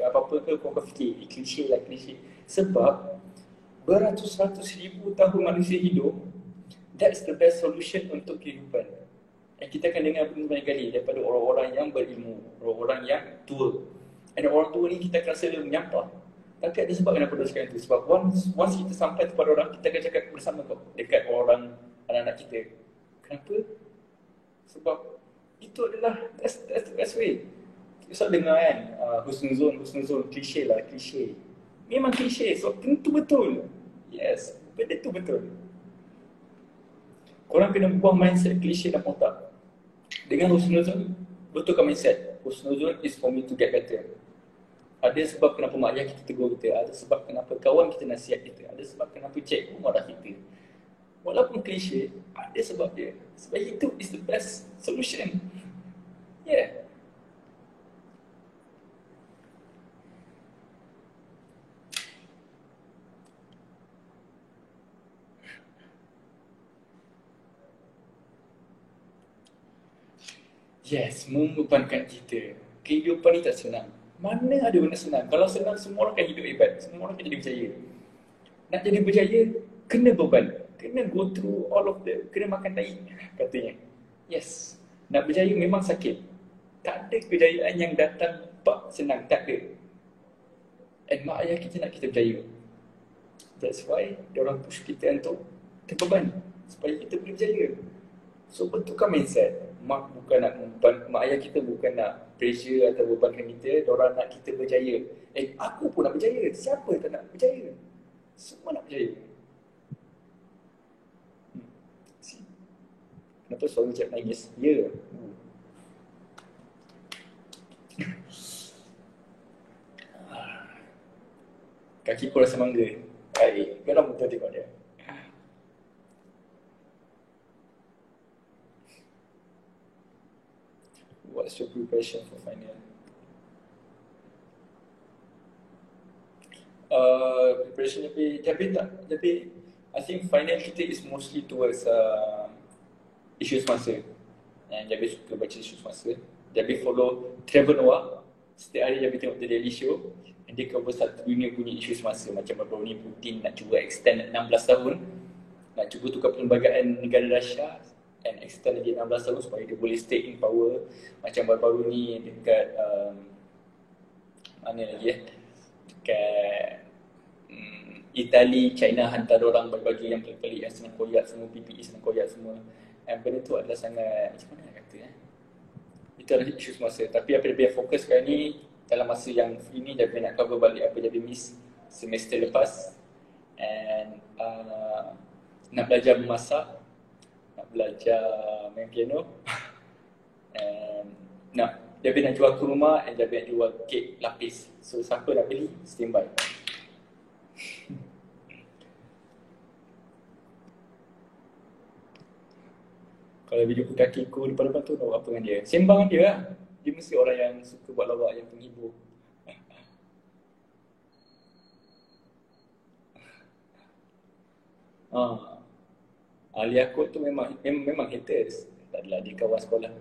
S1: apa-apa ke, korang fikir klise. Sebab beratus-ratus ribu tahun manusia hidup, that's the best solution untuk kehidupan. Dan kita akan dengar banyak kali daripada orang-orang yang berilmu, orang-orang yang tua. Dan orang tua ni kita akan rasa dia menyampah. Tapi ada sebab kenapa dia cakap itu. Sebab once kita sampai kepada orang, kita akan cakap bersama kau dekat orang, anak-anak kita. Kenapa? Sebab itu adalah that's the best way. Kita selalu dengar kan, husnuzon, klise. Memang klise, so tentu betul. Yes, benda tu betul. Korang kena buang mindset klise dalam otak. Dengan husnuzon, betulkan mindset. Husnuzon is for me to get better. Ada sebab kenapa mak ayah kita tegur kita. Ada sebab kenapa kawan kita nasihat kita. Ada sebab kenapa cikgu marah kita. Walaupun klise, ada sebab dia. Sebab itu is the best solution. Yeah. Yes, membebankan kita. Kehidupan ni tak senang. Mana ada benda senang? Kalau senang, semua orang akan hidup hebat. Semua orang akan jadi berjaya. Nak jadi berjaya, kena beban. Kena go through all of the, kena makan tai, katanya. Yes, nak berjaya memang sakit. Tak ada kejayaan yang datang pak senang, tak ada. And mak ayah kita nak kita berjaya. That's why diorang push kita untuk terbeban supaya kita boleh berjaya. So betulkan mindset. Mak bukan nak mak ayah kita bukan nak pressure atau bebankan kita, diorang nak kita berjaya. Aku pun nak berjaya. Siapa tak nak berjaya? Semua nak berjaya. Kenapa suara cik nangis? Ya. Kaki ku rasa mangga. Baik, geram betul tengok dia. What's your preparation for final? Preparation tapi I think final kita is mostly towards isu semasa. Yang Jabi suka baca isu semasa. Jabi follow Trevor Noah. Setiap hari Jabi tengok The Daily Show. And dia cover satu dunia punya isu semasa. Macam baru ni Putin nak cuba extend 16 tahun. Nak cuba tukar perlembagaan negara Russia. And extend lagi 16 tahun supaya dia boleh stay in power. Macam baru-baru ni dekat mana lagi dekat Itali, China hantar orang bagi yang pelik-pelik yang senang koyak semua, PPE senang koyak semua. And benda tu adalah sangat, macam mana nak kata itu adalah isu semasa. Tapi apa dia fokus sekarang ni, dalam masa yang free ni, dia nak cover balik apa dia miss semester lepas. And nak belajar memasak, nak belajar main piano. And dia nak jual ke rumah, and dia nak jual kek lapis. So siapa nak beli, standby. Kalau video kakiku depan-depan tu nak buat apa dengan dia? Sembang dia lah. Dia mesti orang yang suka buat lawak, yang penghibur. Ali Akut tu memang haters. Tak adalah dia kawan sekolah.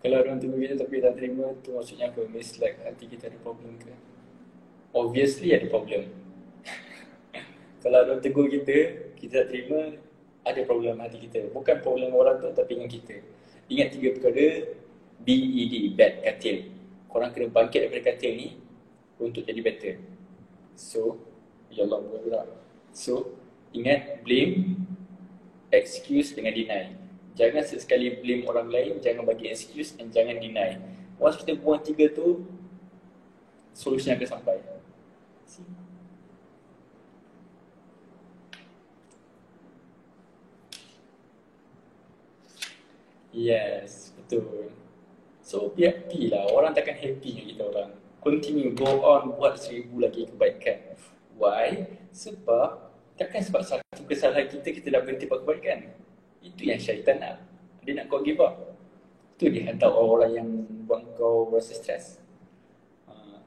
S1: Kalau orang tunggu kita tapi tak terima, tu maksudnya apa? Means like hati kita ada problem ke? Obviously ada problem. Kalau orang tegur kita, kita tak terima, ada problem hati kita. Bukan problem orang tu tapi dengan kita. Ingat 3 perkara, BED, bad, katil. Korang kena bangkit daripada katil ni untuk jadi better. So, ya Allah bergerak. So, ingat blame, excuse dengan deny. Jangan sesekali blame orang lain, jangan bagi excuse and jangan deny. Once kita buang 3 tu, solusi akan sampai. Yes, betul. So, happy lah. Orang takkan happy dengan kita orang. Continue, go on, buat 1000 lagi kebaikan. Why? Sebab, takkan sebab satu kesalahan kita dah berhenti buat kebaikan. Itu yang syaitan nak. Dia nak kau give up. Itu dia hantar orang-orang yang buat kau rasa stres.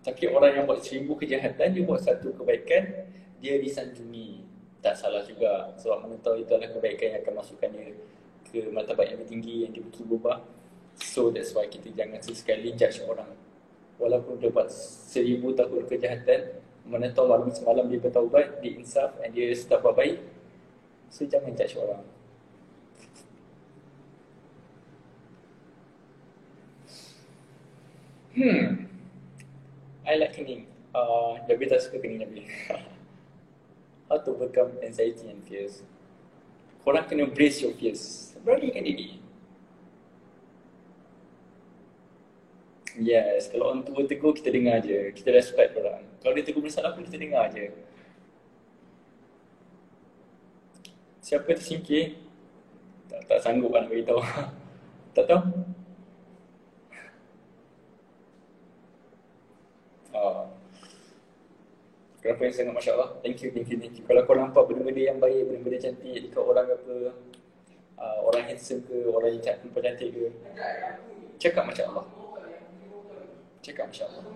S1: Tapi orang yang buat 1000 kejahatan, dia buat satu kebaikan, dia disanjungi. Tak salah juga. Sebab mana tahu itu adalah kebaikan yang akan masukkan dia ke martabat yang lebih tinggi, yang dia betul berubah. So that's why kita jangan sesekali judge orang. Walaupun dia buat 1000 tahun kejahatan, mana tahu malam semalam dia bertaubat, dia insaf and dia start buat baik. So jangan judge orang. I like kening. Jabi tak suka kening Jabi. How to overcome anxiety and fears. Korang kena embrace your fears. Beranikan diri. Yes, kalau orang tua tegur, kita dengar je. Kita respect orang. Kalau dia tegur bersalah pun, kita dengar je. Siapa tersingkir? Tak sanggup nak beritahu. Tak tahu? Kenapa yang sangat Masya Allah? Thank you. Kalau kau nampak benda-benda yang baik, benda-benda cantik dekat orang apa, orang handsome ke, orang yang cantik ke, Cakap Masya Allah. Cakap Masya Allah.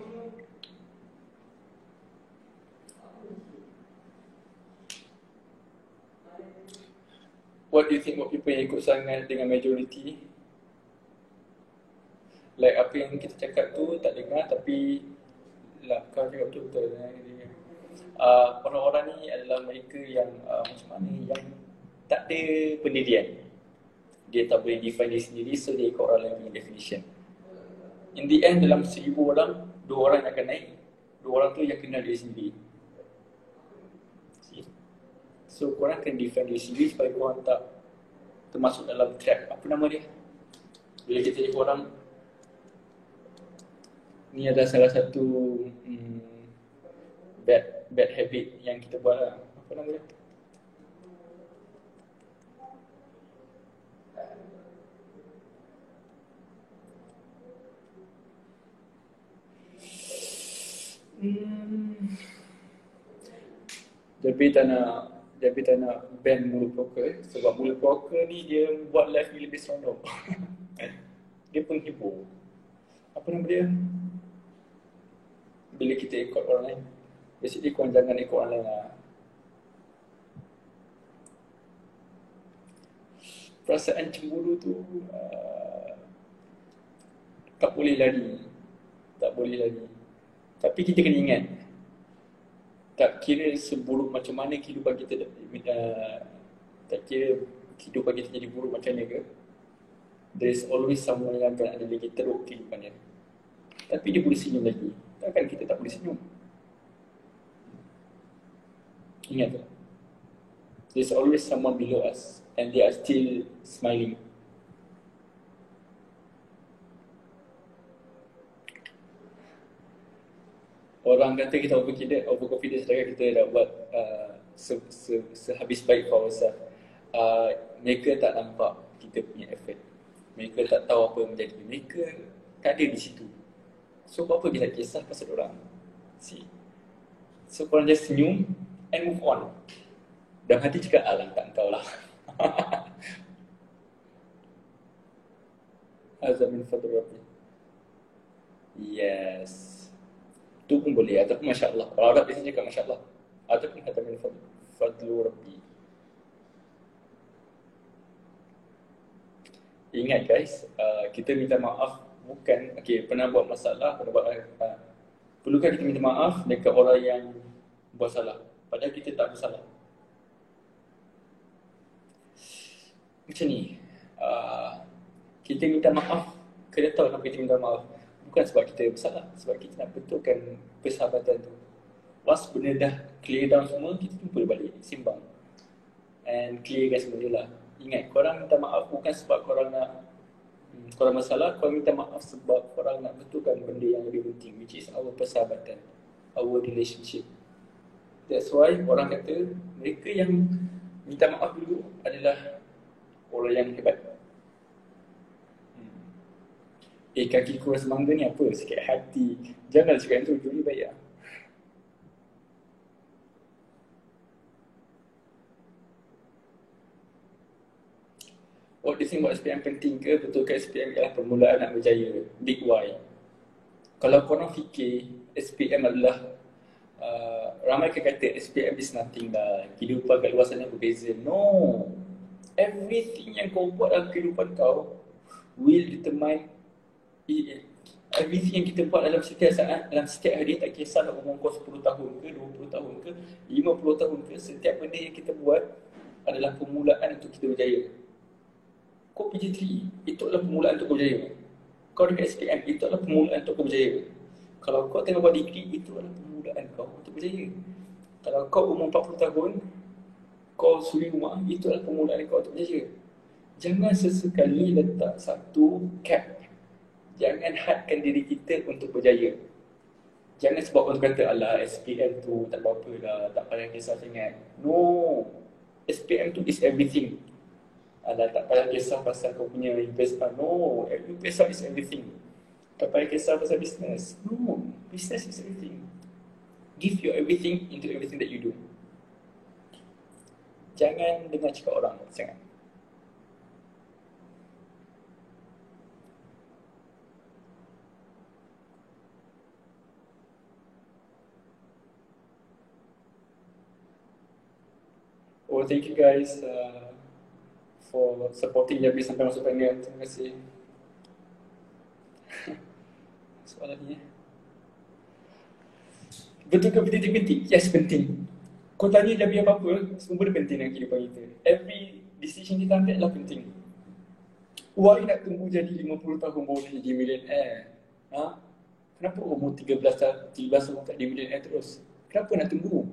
S1: What do you think about people yang ikut sangat dengan majority? Like apa yang kita cakap tu tak dengar, tapi lah kau cakap betul-betul. Orang-orang ni adalah mereka yang macam mana, yang tak ada pendirian. Dia tak boleh define diri sendiri, so dia ikut orang lain punya definition. In the end, dalam 1,000 orang, 2 orang yang akan naik. 2 orang tu yang kenal diri sendiri. See? So korang kena define diri sendiri supaya korang tak termasuk dalam trap. Apa nama dia? Bila kita ikut orang, ni adalah salah satu bad habit yang kita buat lah. Apa nama dia? Tapi tak nak ban mulut poker, sebab mulut poker ni dia buat life ni lebih seronok. Dia penghibur. Apa nama dia? Bila kita ikut orang lain, basically korang jangan ikut orang lain lah. Perasaan cemburu tu tak boleh lari. Tak boleh lari. Tapi kita kena ingat, tak kira seburuk macam mana kehidupan kita, tak kira kehidupan kita jadi buruk macam mana ke, there is always someone yang akan ada lagi teruk kehidupannya. Tapi dia boleh senyum lagi. Takkan kita tak boleh senyum? Ingat tak? There's always someone below us and they are still smiling. Orang kata kita overconfidence, sedangkan kita dah buat sehabis baik for ourselves. Mereka tak nampak kita punya effort. Mereka tak tahu apa yang menjadi. Mereka tak ada di situ. So apa kita kisah pasal orang? See? So korang just senyum and move on. Dalam hati cakap, alah tak kau lah. Azamin fadlu Rabbi. Yes. Tu pun boleh, ataupun Masya Allah. Kalau Arab biasanya cakap Masya Allah. Ataupun Azamin fadlu Rabbi. Ingat guys, kita minta maaf bukan, pernah buat masalah, perlukan kita minta maaf dekat orang yang buat salah, padahal kita tak bersalah. Macam ni, kita minta maaf, kena tahu kenapa kita minta maaf. Bukan sebab kita bersalah, sebab kita nak betulkan persahabatan tu. Once benda dah clear down semua, kita jumpa balik, simbang and clearkan semua dia lah. Ingat, korang minta maaf bukan sebab korang nak korang masalah, korang minta maaf sebab korang nak betulkan benda yang lebih penting, which is our persahabatan, our relationship. That's why orang kata mereka yang minta maaf dulu adalah orang yang hebat. Kaki kurang semangga ni apa? Sikit hati. Jangan cakap yang tu, ni baik lah. What do you think about SPM penting ke? Betulkah SPM ialah permulaan nak berjaya? Big Y. Kalau korang fikir SPM adalah ramai akan kata SPM is nothing lah, kehidupan kat luar sana berbeza. No. Everything yang kau buat dalam kehidupan kau will determine everything yang kita buat dalam setiap saat, dalam setiap hari. Tak kisah umur kau 10 tahun ke, 20 tahun ke, 50 tahun ke, setiap benda yang kita buat adalah permulaan untuk kita berjaya. Kau PG3, itu adalah permulaan untuk kau berjaya. Kau dekat SPM, itu adalah permulaan untuk kau berjaya. Kalau kau tengah buat degree, itu adalah permulaan kau untuk berjaya. Kalau kau umur 40 tahun, kau suri rumah, itu adalah permulaan kau untuk berjaya. Jangan sesekali letak satu cap. Jangan hadkan diri kita untuk berjaya. Jangan sebab orang kata, alah SPM tu tak apa-apa lah, tak payah kisah sangat. No. SPM tu is everything. Alah tak payah kisah pasal kau punya investment. No. Investment is everything. Tak payah kisah pasal business. No. Business is everything. Give your everything into everything that you do. Jangan dengar cakap orang sangat.
S2: So thank you guys for supporting Jabi sampai masuk final. Terima kasih. Soalan ni betul ke penting? Yes, penting. Kau tanya Jabi apa-apa, semua benda penting dalam kehidupan kita. Every decision kita ambil adalah penting. Why nak tunggu jadi 50 tahun baru jadi millionaire? Ha? Kenapa umur 13 tahun tak jadi millionaire terus? Kenapa nak tunggu?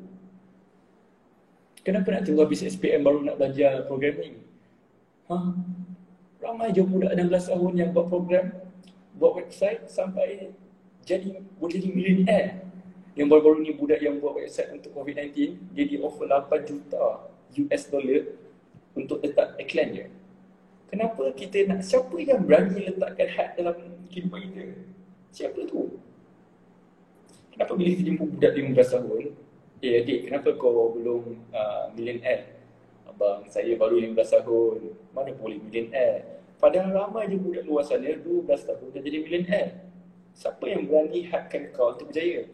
S2: Kenapa nak tunggu habis SPM baru nak belajar programming? Ha? Ramai je budak 16 tahun yang buat program, buat website sampai boleh jadi millionaire. Yang baru-baru ni budak yang buat website untuk COVID-19, dia di offer 8 juta US dollar untuk letak iklan je. Kenapa kita nak, siapa yang berani letakkan had dalam kehidupan kita? Siapa tu? Kenapa bila kita jumpa budak 15 tahun, adik, kenapa kau belum millionaire? Abang, saya baru 15 tahun, mana boleh millionaire? Padahal ramai je budak luar sana 12 tahun dah jadi millionaire. Siapa yang berani hadkan kau untuk berjaya?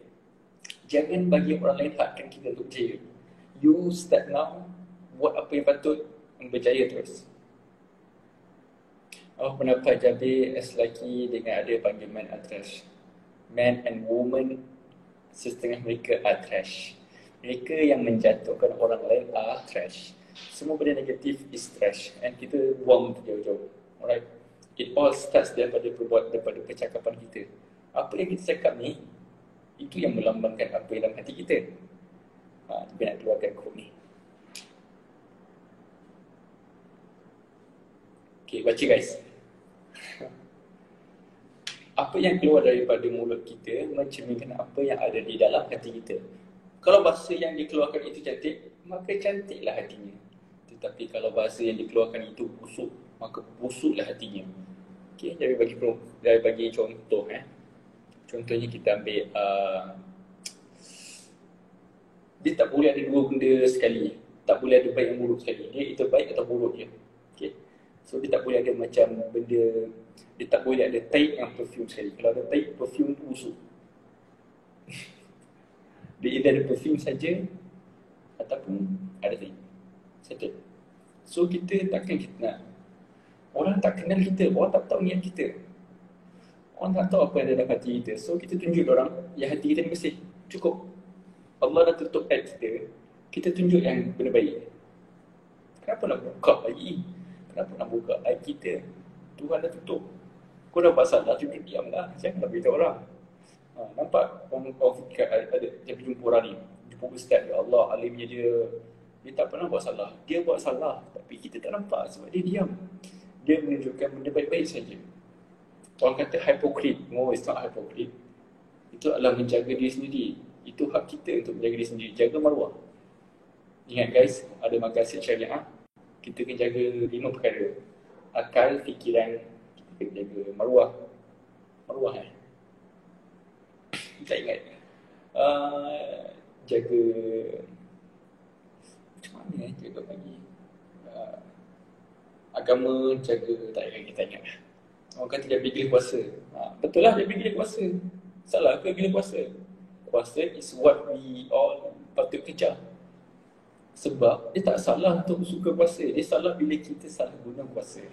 S2: Jangan bagi orang lain hadkan kita untuk berjaya. You start now, buat apa yang patut, berjaya terus. Pendapat Jabir as lelaki dengan ada panggil man are trash. Man and woman, setengah mereka are trash. Mereka yang menjatuhkan orang lain are trash. Semua benda negatif is trash and kita buang jauh-jauh. Alright. It all starts daripada percakapan kita. Apa yang kita cakap ni, itu yang melambangkan apa yang dalam hati kita. Kita nak keluarkan quote ni. Okay, baca guys. Apa yang keluar daripada mulut kita mencerminkan apa yang ada di dalam hati kita. Kalau bahasa yang dikeluarkan itu cantik, maka cantiklah hatinya. Tetapi kalau bahasa yang dikeluarkan itu busuk, maka busuklah hatinya. Okay, jadi bagi contoh. Contohnya kita ambil, dia tak boleh ada dua benda sekali. Tak boleh ada baik dan buruk sekali. Dia itu baik atau buruk je. Okay. So dia tak boleh ada macam benda, dia tak boleh ada tape yang perfume sekali. Kalau ada tape, perfume tu busuk. Dia either ada perfume saja ataupun ada tape. Settle. So kita takkan kita nak, orang tak kenal kita, orang tak tahu niat kita, orang tak tahu apa yang ada dalam hati kita. So kita tunjuk orang yang hati kita ni bersih. Cukup. Allah dah tutup aib kita, kita tunjuk yang benda baik. Kenapa nak buka lagi? Kenapa nak buka aib kita? Tuhan dah tutup. Kau dah buat salah juga, diamlah. Janganlah beritahu orang. Nampak orang fikir ada jumpa orang ni, jumpa ustaz, ya Allah, alimnya dia tak pernah buat salah. Dia buat salah tapi kita tak nampak sebab dia diam. Dia menunjukkan benda baik-baik saja. Orang kata hypocrite. No, it's not hypocrite. Itu adalah menjaga diri sendiri. Itu hak kita untuk menjaga diri sendiri. Jaga maruah. Ingat guys, ada maqasid syariah. Kita kena jaga 5 perkara. Akal, fikiran, kita kena jaga maruah. Maruah tak ingat. Jaga macam mana jaga pagi. Agama, jaga, tak ingat, kita ingat. Orang kata dia pergi puasa. Betul lah, dia pergi puasa. Salah ke bila puasa? Puasa is what we all patut kejar. Sebab dia tak salah untuk suka puasa. Dia salah bila kita salah guna puasa.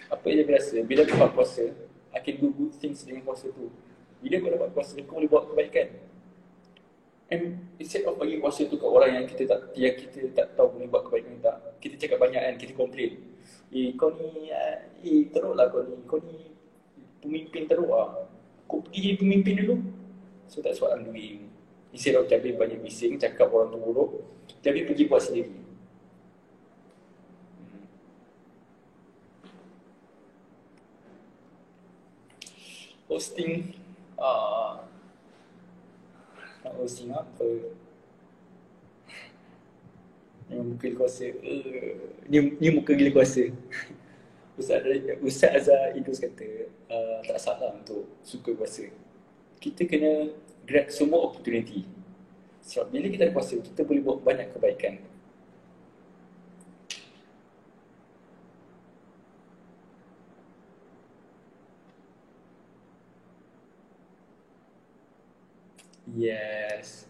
S2: Apa yang dia rasa? Bila kau buat puasa, I can do good things dengan puasa tu. Bila kau dapat puasa, kau boleh buat kebaikan. And instead of bagi puasa tu kat orang yang kita tak tahu boleh buat kebaikan tak, kita cakap banyak kan, kita komplain. Kau ni, teruk lah kau ni pemimpin teruk lah. Kau pergi jadi pemimpin dulu. So that's what I'm doing. Instead of Jabir banyak bising, cakap orang tu buruk, Jabir pergi buat sendiri. Hosting hosting apa? Ni muka gila kuasa. Ni muka gila kuasa. Ustaz Azhar Idrus kata tak salah untuk suka kuasa. Kita kena grab semua opportunity. Sebab bila kita ada kuasa, kita boleh buat banyak kebaikan. Yes.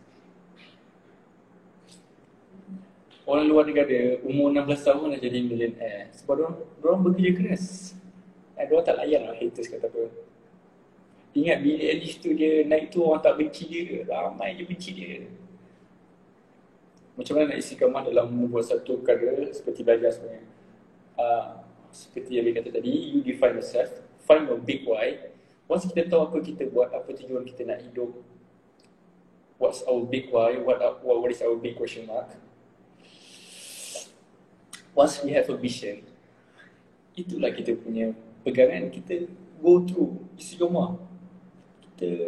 S2: orang luar negara umur 16 tahun dah jadi millionaire sebab diorang bekerja keras. Diorang tak layan lah haters kata apa. Ingat Billie Eilish tu dia naik tu orang tak benci dia, ramai je benci dia. Macam mana nak istiqamah dalam membuat satu karya seperti belajar sebenarnya. Seperti yang dia kata tadi, you define yourself, find your big why. Once kita tahu apa kita buat, apa tujuan kita nak hidup, what's our big why, what is our big question mark. Once we have a vision, itulah kita punya pegangan, kita go through istiqamah.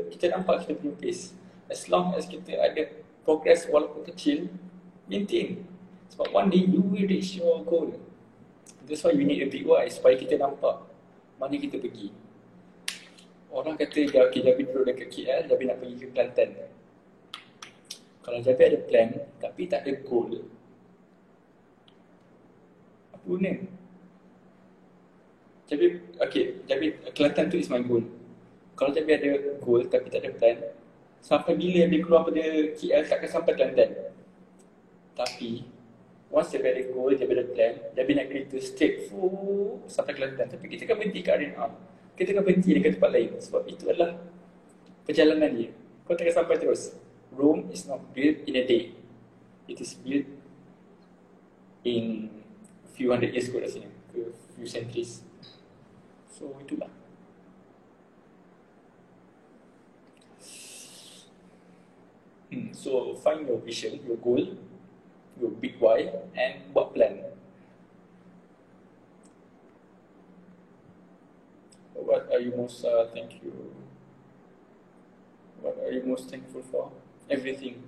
S2: Kita nampak kita punya pace. As long as kita ada progress walaupun kecil, maintain. Sebab one day you will reach your goal. That's why you need a big why, supaya kita nampak mana kita pergi. Orang kata, okay, Jabi duduk dekat KL, Jabi nak pergi ke Kelantan. Kalau Jabi ada plan, tapi tak ada goal, apa guna? Jabi, Kelantan tu is my goal. Kalau Jabi ada goal, tapi tak ada plan, sampai bila dia keluar pada KL, takkan sampai Kelantan. Tapi, once Jabi ada goal, Jabi ada plan, Jabi nak kereta straight full sampai Kelantan. Tapi kita akan berhenti kat RNR. Kita akan berhenti dekat tempat lain. Sebab itu adalah perjalanan dia. Kau takkan sampai terus. Rome is not built in a day. It is built in a few hundred years kot rasanya. Ke few centuries. So, itulah. So, find your vision, your goal, your big why, and buat plan. What are you most What are you most thankful for? Everything.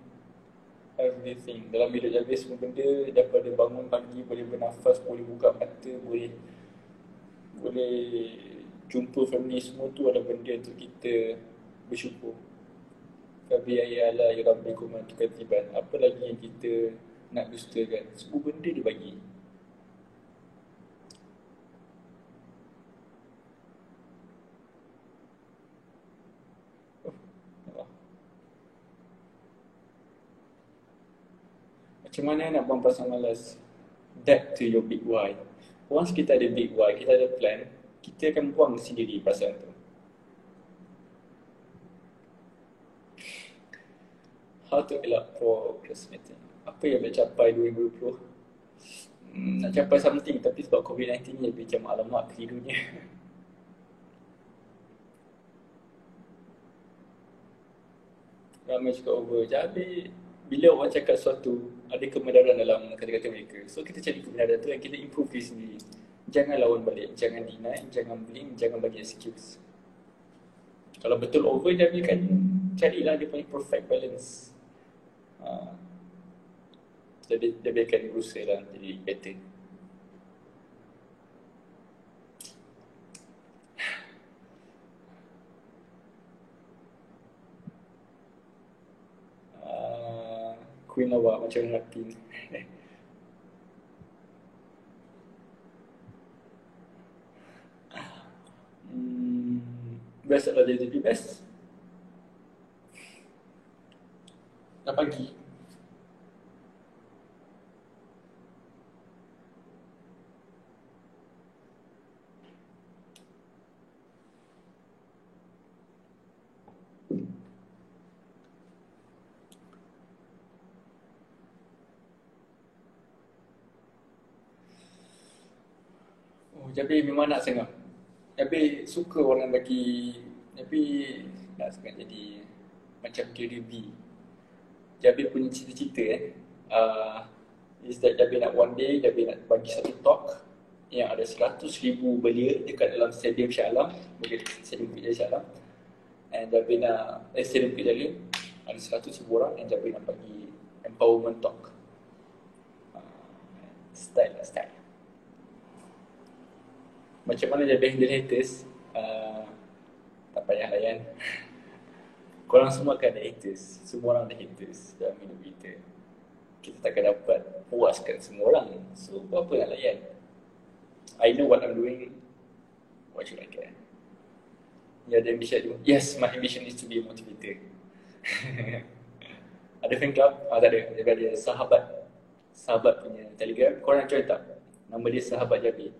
S2: Everything. Dalam hidup Jabi semua benda, daripada bangun pagi, boleh bernafas, boleh buka mata, boleh jumpa family, semua tu ada benda untuk kita bersyukur. Fabi ayala ya rabbikum tukatiban. Apa lagi yang kita nak dustakan? Semua benda dia bagi. Macam mana nak buang perasaan malas? Back to your big why. Once kita ada big why, kita ada plan, kita akan buang sendiri perasaan tu. How to elak procrastinating? Apa yang nak capai 2020? Nak capai something, tapi sebab COVID-19 ni lebih macam alamak kelirunya. Ramai cakap over. Jadi bila orang cakap sesuatu, ada kebenaran dalam kata-kata mereka. So kita cari kebenaran tu dan kita improve diri sendiri. Jangan lawan balik, jangan deny, jangan blame, jangan bagi excuse. Kalau betul over, Jabi kan carilah dia punya perfect balance. Jadi Jabi akan berusaha lah jadi better. Queen awak macam hati. Best adalah jadi best. Dah pagi. Jabi memang nak sangat. Jabi suka orang bagi. Jabi nak sangat jadi macam Gary B. Jabi punya cita-cita is that Jabi nak one day Jabi nak bagi satu talk yang ada 100,000 belia dekat dalam Stadium Shah Alam, Stadium Bukit Jalil Shah Alam. And Jabi nak Stadium Bukit Jalil ada 100,000 orang and Jabi nak bagi empowerment talk. Style. Macam mana Jabi handle haters? Tak payah layan. Korang semua akan ada haters. Semua orang ada haters dalam hidup kita. Kita takkan dapat puaskan semua orang. So, apa nak layan? I know what I'm doing. What should I care? Ya, ada ambition. Yes, my ambition is to be a motivator. Ada fan club? Tak ada. Jabi ada sahabat sahabat punya Telegram. Korang join tak? Nama dia Sahabat Jabir.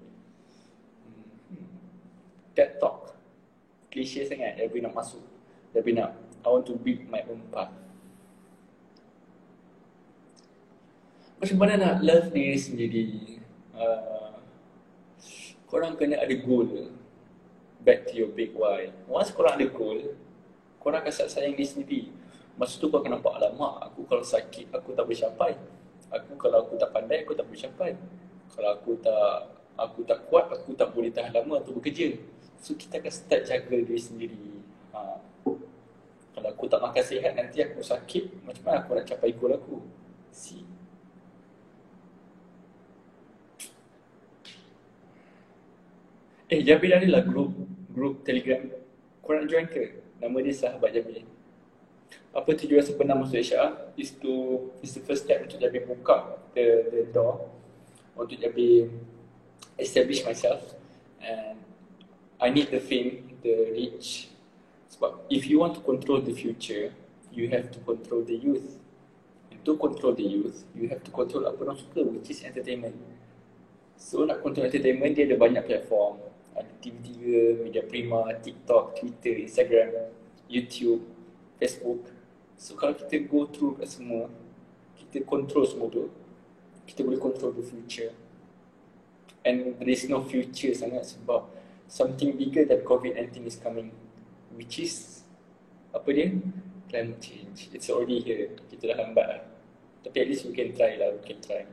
S2: TED Talk. Klise sangat. Jabir nak masuk. Jabir nak, I want to build my own path. Macam mana nak love diri sendiri? Korang kena ada goal. Back to your big why. Once korang ada goal, korang akan sayang diri sendiri. Masa tu kau akan nampak, alamak, aku kalau sakit, aku tak boleh capai. Kalau aku tak pandai, aku tak boleh capai. Kalau aku tak kuat, aku tak boleh tahan lama untuk bekerja. So kita akan start jaga diri sendiri. Kalau aku tak makan sihat, nanti aku sakit, macam mana aku nak capai goal aku? See? Jabir adalah grup Telegram. Korang join ke? Nama dia Sahabat Jabir. Apa tujuan sebenar masuk HR? Is the first step untuk Jabir buka the door, untuk Jabir establish myself, and I need the fame, the reach. Sebab if you want to control the future, you have to control the youth. And to control the youth, you have to control apa orang suka, which is entertainment. So nak control entertainment, dia ada banyak platform. Ada TV3, Media Prima, TikTok, Twitter, Instagram, YouTube, Facebook. So kalau kita go through kat semua, kita control semua tu, kita boleh control the future. And there is no future sangat sebab something bigger than COVID-19 is coming, which is apa dia? Climate change. It's already here. Kita dah lambat lah. Tapi at least we can try lah, we can try.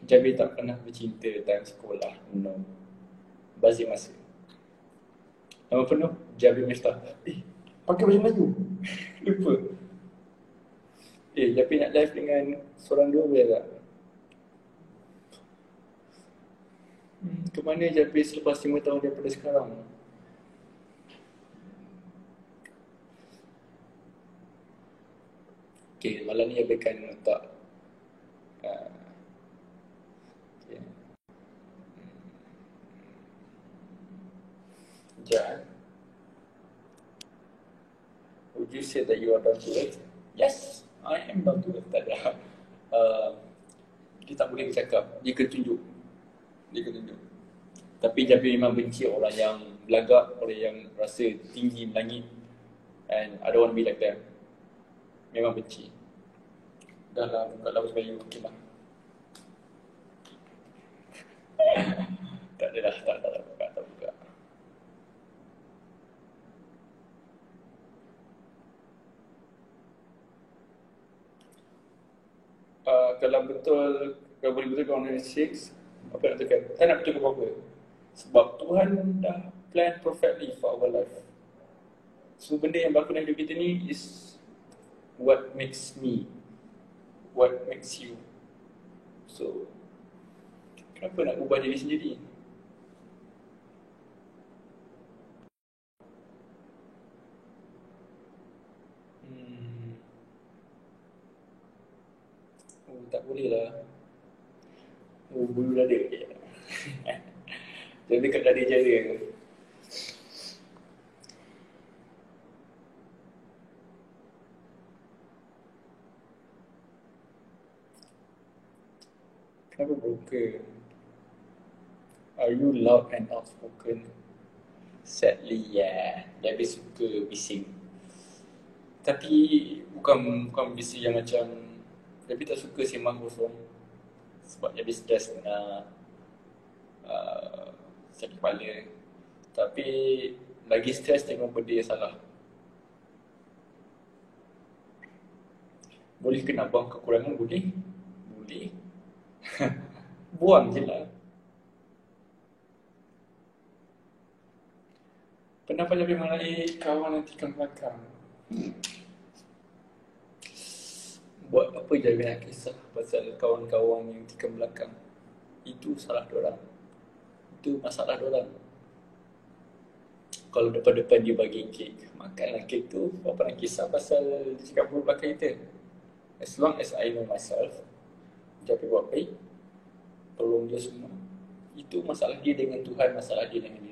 S2: Jabir tak pernah bercinta time sekolah. No. Bazir masa. Nama penuh? Jabir Miftah. Pakai baju Melayu. Lupa. Jabir nak live dengan seorang dua boleh tak? Ke mana Jabir selepas 5 tahun daripada sekarang? Malam ni Jabir akan letak Jan, would you say that you are down to earth? Yes, I am down to earth. Tak ada. Dia tak boleh bercakap, dia kena tunjuk. Tapi Jabir memang benci orang yang belagak, orang yang rasa tinggi melangit. And I don't want to be like them. Memang benci. Dah lah, buka lah bahasa Melayu. Okay lah. Tak ada dah, tak buka. Kalau boleh betul kau 6, apa nak tekan? Tak nak betul apa-apa. Sebab Tuhan dah plan perfectly for our life. Semua benda yang berlaku dalam hidup kita ni is what makes me, what makes you. So, kenapa nak ubah diri sendiri? Tak boleh lah. Bulu dada je. Jadi dekat dada jari. Kenapa broken? Are you loud and outspoken? Sadly, yeah. Dia habis suka bising. Tapi bukan bising yang macam Jabir tak suka sembang kosong. Sebab Jabir stres dengan sakit kepala. Tapi lagi stres tengok benda yang salah. Boleh ke nak buang kekurangan? Boleh. Buang je lah. Kenapa Jabir marahi kawan yang tikam belakang? Buat apa Jabir nak kisah pasal kawan-kawan yang tikam belakang? Itu salah diorang. Itu masalah diorang. Kalau depan-depan dia bagi kek, makanlah kek tu. Apa nak kisah pasal dia cakap buruk belakang kita? As long as I know myself, Jabir buat baik, tolong dia semua. Itu masalah dia dengan Tuhan, masalah dia dengan